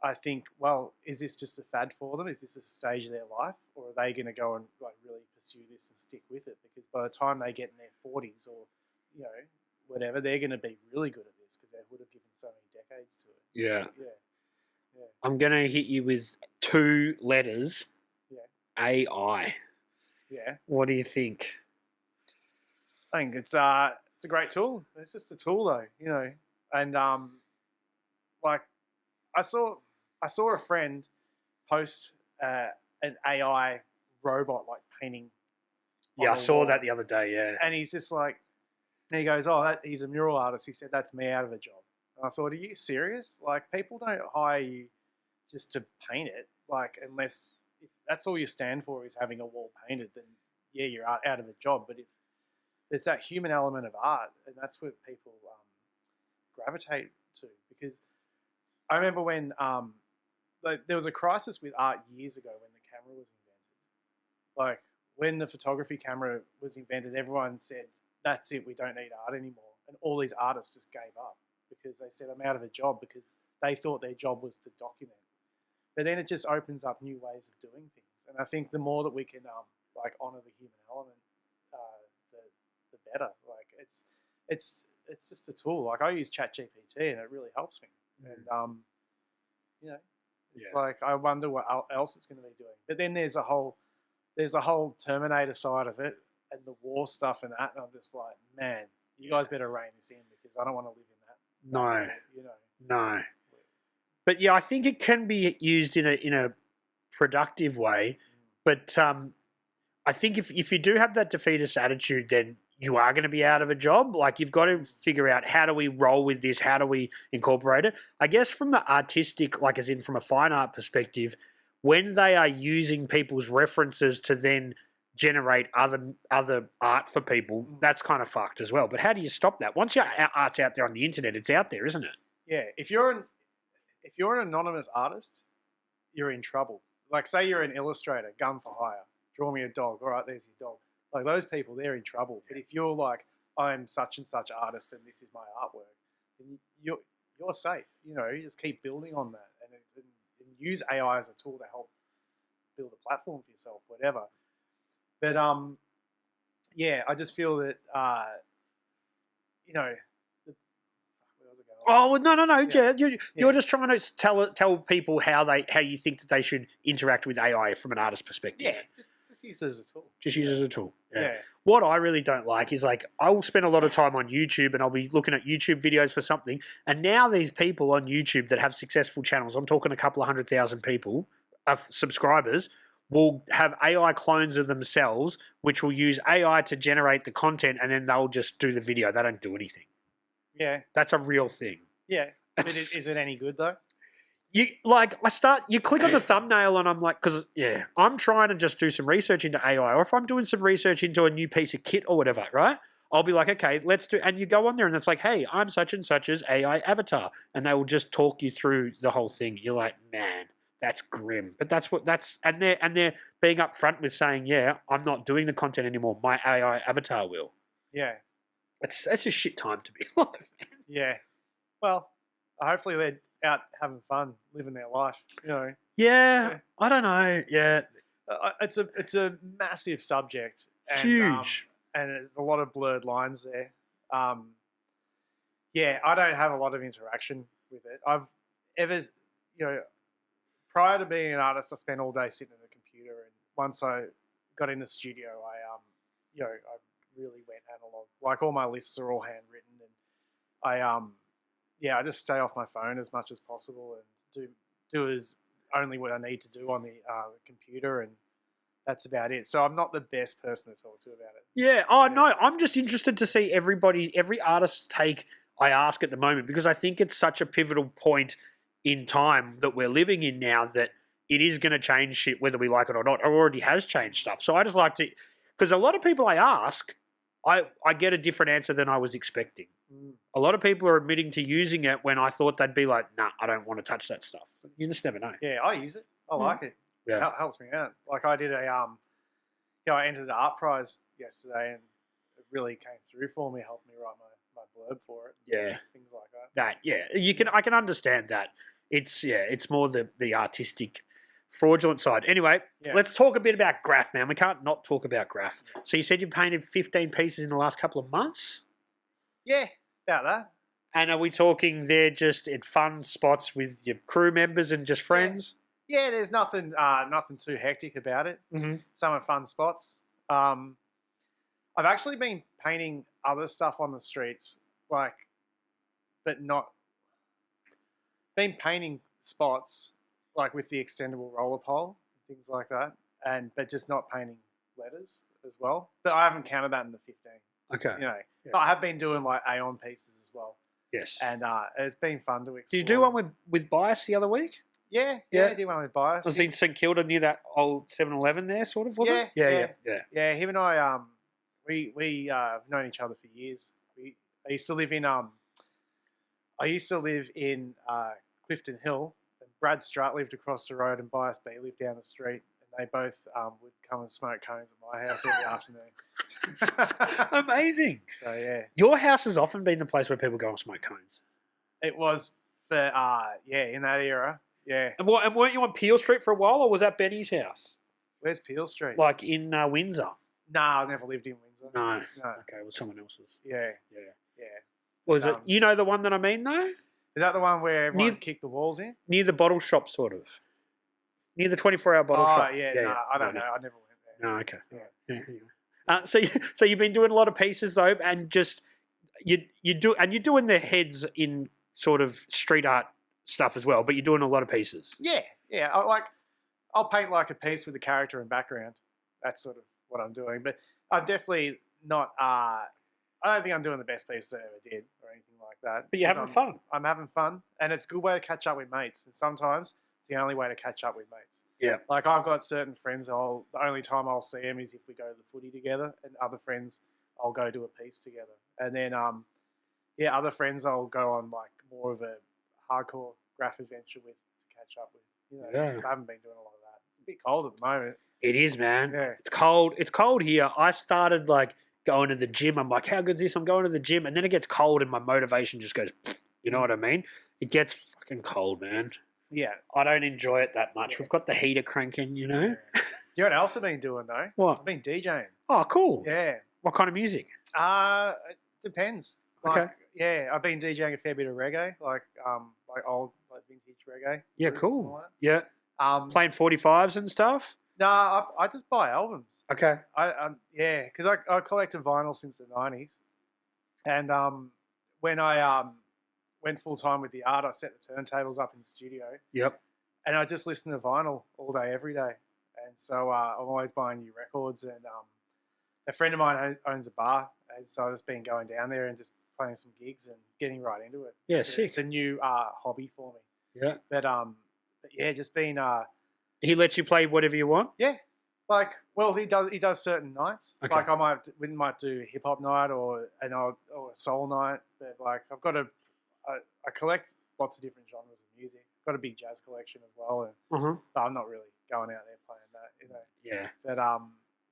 I think, well, is this just a fad for them? Is this a stage of their life, or are they going to go and like really pursue this and stick with it? Because by the time they get in their 40s or whatever, they're going to be really good at this because they would have given so many decades to it. Yeah. Yeah. I'm going to hit you with 2 letters. Yeah. AI. Yeah. What do you think? I think it's a great tool. It's just a tool, though, and like I saw a friend post an AI robot like painting. Yeah, I saw that the other day. Yeah, and he's just like, he goes, "Oh, he's a mural artist." He said, "That's me out of a job." And I thought, "Are you serious? Like, people don't hire you just to paint it. Like, unless if that's all you stand for is having a wall painted, then yeah, you're out of a job. But if there's that human element of art, and that's what people gravitate to. Because I remember when there was a crisis with art years ago when the camera was invented. Like, when the photography camera was invented, everyone said, that's it, we don't need art anymore. And all these artists just gave up because they said, I'm out of a job, because they thought their job was to document. But then it just opens up new ways of doing things. And I think the more that we can honour the human element, the better. Like, it's just a tool. Like, I use ChatGPT and it really helps me. And it's like, I wonder what else it's going to be doing. But then there's a whole Terminator side of it and the war stuff and that. And I'm just like, man, You guys better rein this in because I don't want to live in that. No. You know. No. But yeah, I think it can be used in a productive way. But I think if you do have that defeatist attitude, then you are going to be out of a job. Like, you've got to figure out, how do we roll with this? How do we incorporate it? I guess from the artistic, like as in from a fine art perspective, when they are using people's references to then generate other art for people, that's kind of fucked as well. But how do you stop that? Once your art's out there on the internet, it's out there, isn't it? Yeah. If you're an anonymous artist, you're in trouble. Like, say you're an illustrator, gun for hire, draw me a dog. All right, there's your dog. Like, those people, they're in trouble. But if you're like, I'm such and such artist and this is my artwork, then you're safe. You know, you just keep building on that and use AI as a tool to help build a platform for yourself, whatever. But yeah, I just feel that you know. Oh no! Yeah, you're just trying to tell people how you think that they should interact with AI from an artist perspective. Yeah, just use it as a tool. Just use it as a tool. Yeah. What I really don't like is, like, I'll spend a lot of time on YouTube and I'll be looking at YouTube videos for something, and now these people on YouTube that have successful channels, I'm talking a couple of 100,000 people, subscribers, will have AI clones of themselves, which will use AI to generate the content, and then they'll just do the video. They don't do anything. Yeah, that's a real thing. Yeah, but is it any good though? You click on the thumbnail and I'm like, because I'm trying to just do some research into AI, or if I'm doing some research into a new piece of kit or whatever, right? I'll be like, okay, let's do, and you go on there and it's like, hey, I'm such and such's AI avatar, and they will just talk you through the whole thing. You're like, man, that's grim, but and they're being upfront with saying, yeah, I'm not doing the content anymore. My AI avatar will. Yeah. That's a shit time to be alive, man. Yeah. Well, hopefully they're out having fun, living their life, you know. Yeah. I don't know. Yeah. It's a massive subject. And, huge. And there's a lot of blurred lines there. Yeah, I don't have a lot of interaction with it. Prior to being an artist, I spent all day sitting at a computer, and once I got in the studio, I really went analog. Like, all my lists are all handwritten, and I just stay off my phone as much as possible and do as only what I need to do on the computer, and that's about it. So I'm not the best person to talk to about it. Yeah. Oh, no, I'm just interested to see every artist's take I ask at the moment, because I think it's such a pivotal point in time that we're living in now that it is going to change shit whether we like it or not. It already has changed stuff. So I just like to, because a lot of people I ask, I get a different answer than I was expecting. A lot of people are admitting to using it when I thought they'd be like, nah, I don't want to touch that stuff. You just never know. Yeah, I use it. I like it. Yeah. It helps me out. Like, I did I entered an art prize yesterday, and it really came through for me, helped me write my blurb for it. Yeah. Things like that. I can understand that. It's more the artistic fraudulent side. Anyway, let's talk a bit about graph, man. We can't not talk about graph. So you said you painted 15 pieces in the last couple of months? Yeah, about that. And are we talking they're just at fun spots with your crew members and just friends? Yeah, there's nothing too hectic about it. Mm-hmm. Some are fun spots. I've actually been painting other stuff on the streets, but not been painting spots like with the extendable roller pole, things like that, but just not painting letters as well. But I haven't counted that in the 15. Okay. But I have been doing like Aeon pieces as well. Yes. And it's been fun to explore. Did you do one with Bias the other week? Yeah, I did one with Bias. I was in St Kilda near that old 7-Eleven there, sort of, was it? Yeah. Yeah, him and I, we have known each other for years. I used to live in Clifton Hill, and Brad Strutt lived across the road, and Bias B lived down the street. They both would come and smoke cones at my house every afternoon. Amazing. So, yeah. Your house has often been the place where people go and smoke cones. It was for, in that era, yeah. And weren't you on Peel Street for a while, or was that Benny's house? Where's Peel Street? Like in Windsor? No, I never lived in Windsor. No. Okay, well, someone else's. Yeah. Was it, you know the one that I mean, though? Is that the one where everyone kicked the walls in? Near the bottle shop, sort of. Near the 24-hour bottle shop. Oh, yeah, I don't know. I never went there. No, okay. Yeah. So you've been doing a lot of pieces, though, and just you're doing the heads in sort of street art stuff as well, but you're doing a lot of pieces. Yeah. I'll paint like a piece with the character and background. That's sort of what I'm doing. But I'm definitely not. I don't think I'm doing the best piece I ever did or anything like that. But you're having fun. I'm having fun, and it's a good way to catch up with mates. And sometimes it's the only way to catch up with mates. Yeah. Like I've got certain friends. The only time I'll see them is if we go to the footy together, and other friends I'll go do a piece together. And then other friends I'll go on like more of a hardcore graph adventure with to catch up with. You know, I haven't been doing a lot of that. It's a bit cold at the moment. It is, man. Yeah. It's cold. It's cold here. I started like going to the gym. I'm like, how good is this? I'm going to the gym. And then it gets cold and my motivation just goes, you know what I mean? It gets fucking cold, man. Yeah. I don't enjoy it that much. Yeah. We've got the heater cranking, you know? Yeah. You know what else I've been doing, though? What? I've been DJing. Oh, cool. Yeah. What kind of music? It depends. Like, okay. Yeah, I've been DJing a fair bit of reggae, like old, like vintage reggae. Yeah, cool. Yeah. Playing 45s and stuff? No, I just buy albums. Okay. Because I collected vinyl since the 90s. And when I went full-time with the art, I set the turntables up in the studio. Yep. And I just listen to vinyl all day, every day. And so I'm always buying new records. And a friend of mine owns a bar. And so I've just been going down there and just playing some gigs and getting right into it. Yeah, sick. It's a new hobby for me. Yeah. But yeah, just been... he lets you play whatever you want? Yeah. Like, well, he does certain nights. Okay. Like I might do hip hop night or a soul night. But like I've got I collect lots of different genres of music. I've got a big jazz collection as well, and but I'm not really going out there playing that, you know. Yeah.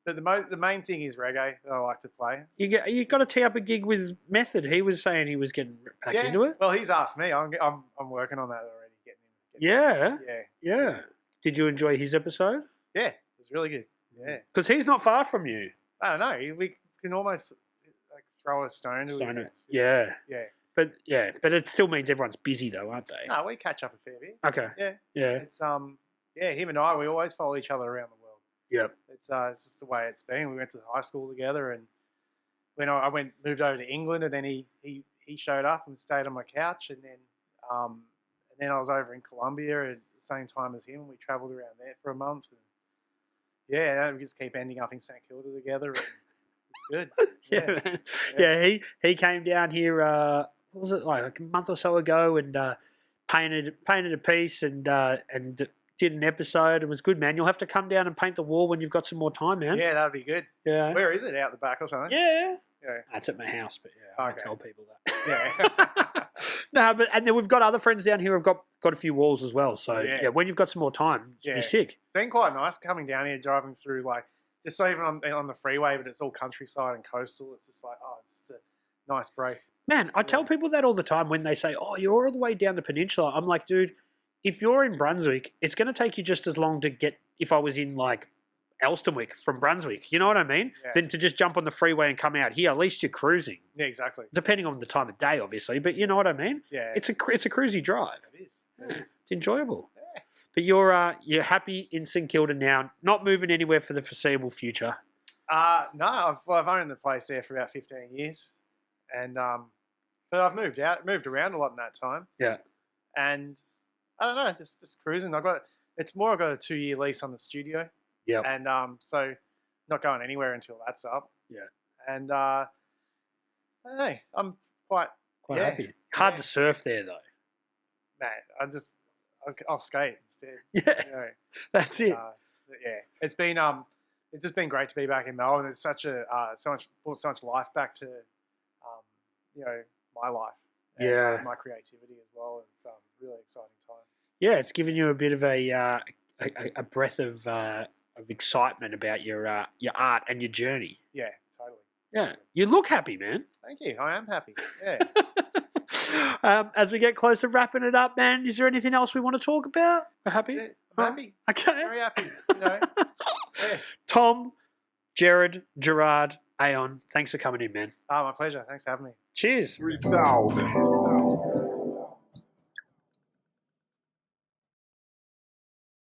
But the main thing is reggae that I like to play. You got to tee up a gig with Method. He was saying he was getting back into it. Well, he's asked me. I'm working on that already. Yeah. Did you enjoy his episode? Yeah, it was really good. Yeah, because he's not far from you. I don't know. We can almost like throw a stone to his face. Yeah. But it still means everyone's busy though, aren't they? No, we catch up a fair bit. Okay. Yeah. It's him and I, we always follow each other around the world. Yep. It's just the way it's been. We went to high school together, and when I moved over to England, and then he showed up and stayed on my couch, and then I was over in Colombia at the same time as him. We travelled around there for a month, and we just keep ending up in St Kilda together. And it's good. Man. Yeah. He came down here. What was it, like a month or so ago, and painted a piece and did an episode. It was good, man. You'll have to come down and paint the wall when you've got some more time, man. Yeah, that'd be good. Yeah. Where is it? Out the back or something? Yeah. That's at my house, but I tell people that. Yeah. No, and then we've got other friends down here who've got a few walls as well. So when you've got some more time, you're sick. It's been quite nice coming down here, driving through like just even on the freeway, but it's all countryside and coastal. It's just like, it's just a nice break. Man, I tell people that all the time when they say, "Oh, you're all the way down the peninsula." I'm like, dude, if you're in Brunswick, it's going to take you just as long to get. If I was in like Elstonwick from Brunswick, you know what I mean? Yeah. Than to just jump on the freeway and come out here. At least you're cruising. Yeah, exactly. Depending on the time of day, obviously, but you know what I mean? Yeah. It's a cruisy drive. It is. It's enjoyable. Yeah. But you're happy in St Kilda now, not moving anywhere for the foreseeable future. No, I've owned the place there for about 15 years, and but I've moved around a lot in that time. Yeah. And I don't know, just cruising. I've got a 2-year lease on the studio. Yeah. And so not going anywhere until that's up. Yeah. And I don't know, I'm quite happy. Hard to surf there though. Man, I'll skate instead. Yeah. You know. That's it. It's been it's just been great to be back in Melbourne. It's brought so much life back to my life. And my creativity as well. It's really exciting times. Yeah, it's given you a bit of a breath of excitement about your art and your journey. Yeah, totally. Yeah, you look happy, man. Thank you. I am happy. Yeah. As we get close to wrapping it up, man, is there anything else we want to talk about? We're happy? I'm happy. Okay. Very happy. Yeah. Tom, Gerrard, Aon, thanks for coming in, man. My pleasure. Thanks for having me. Cheers. 3,000.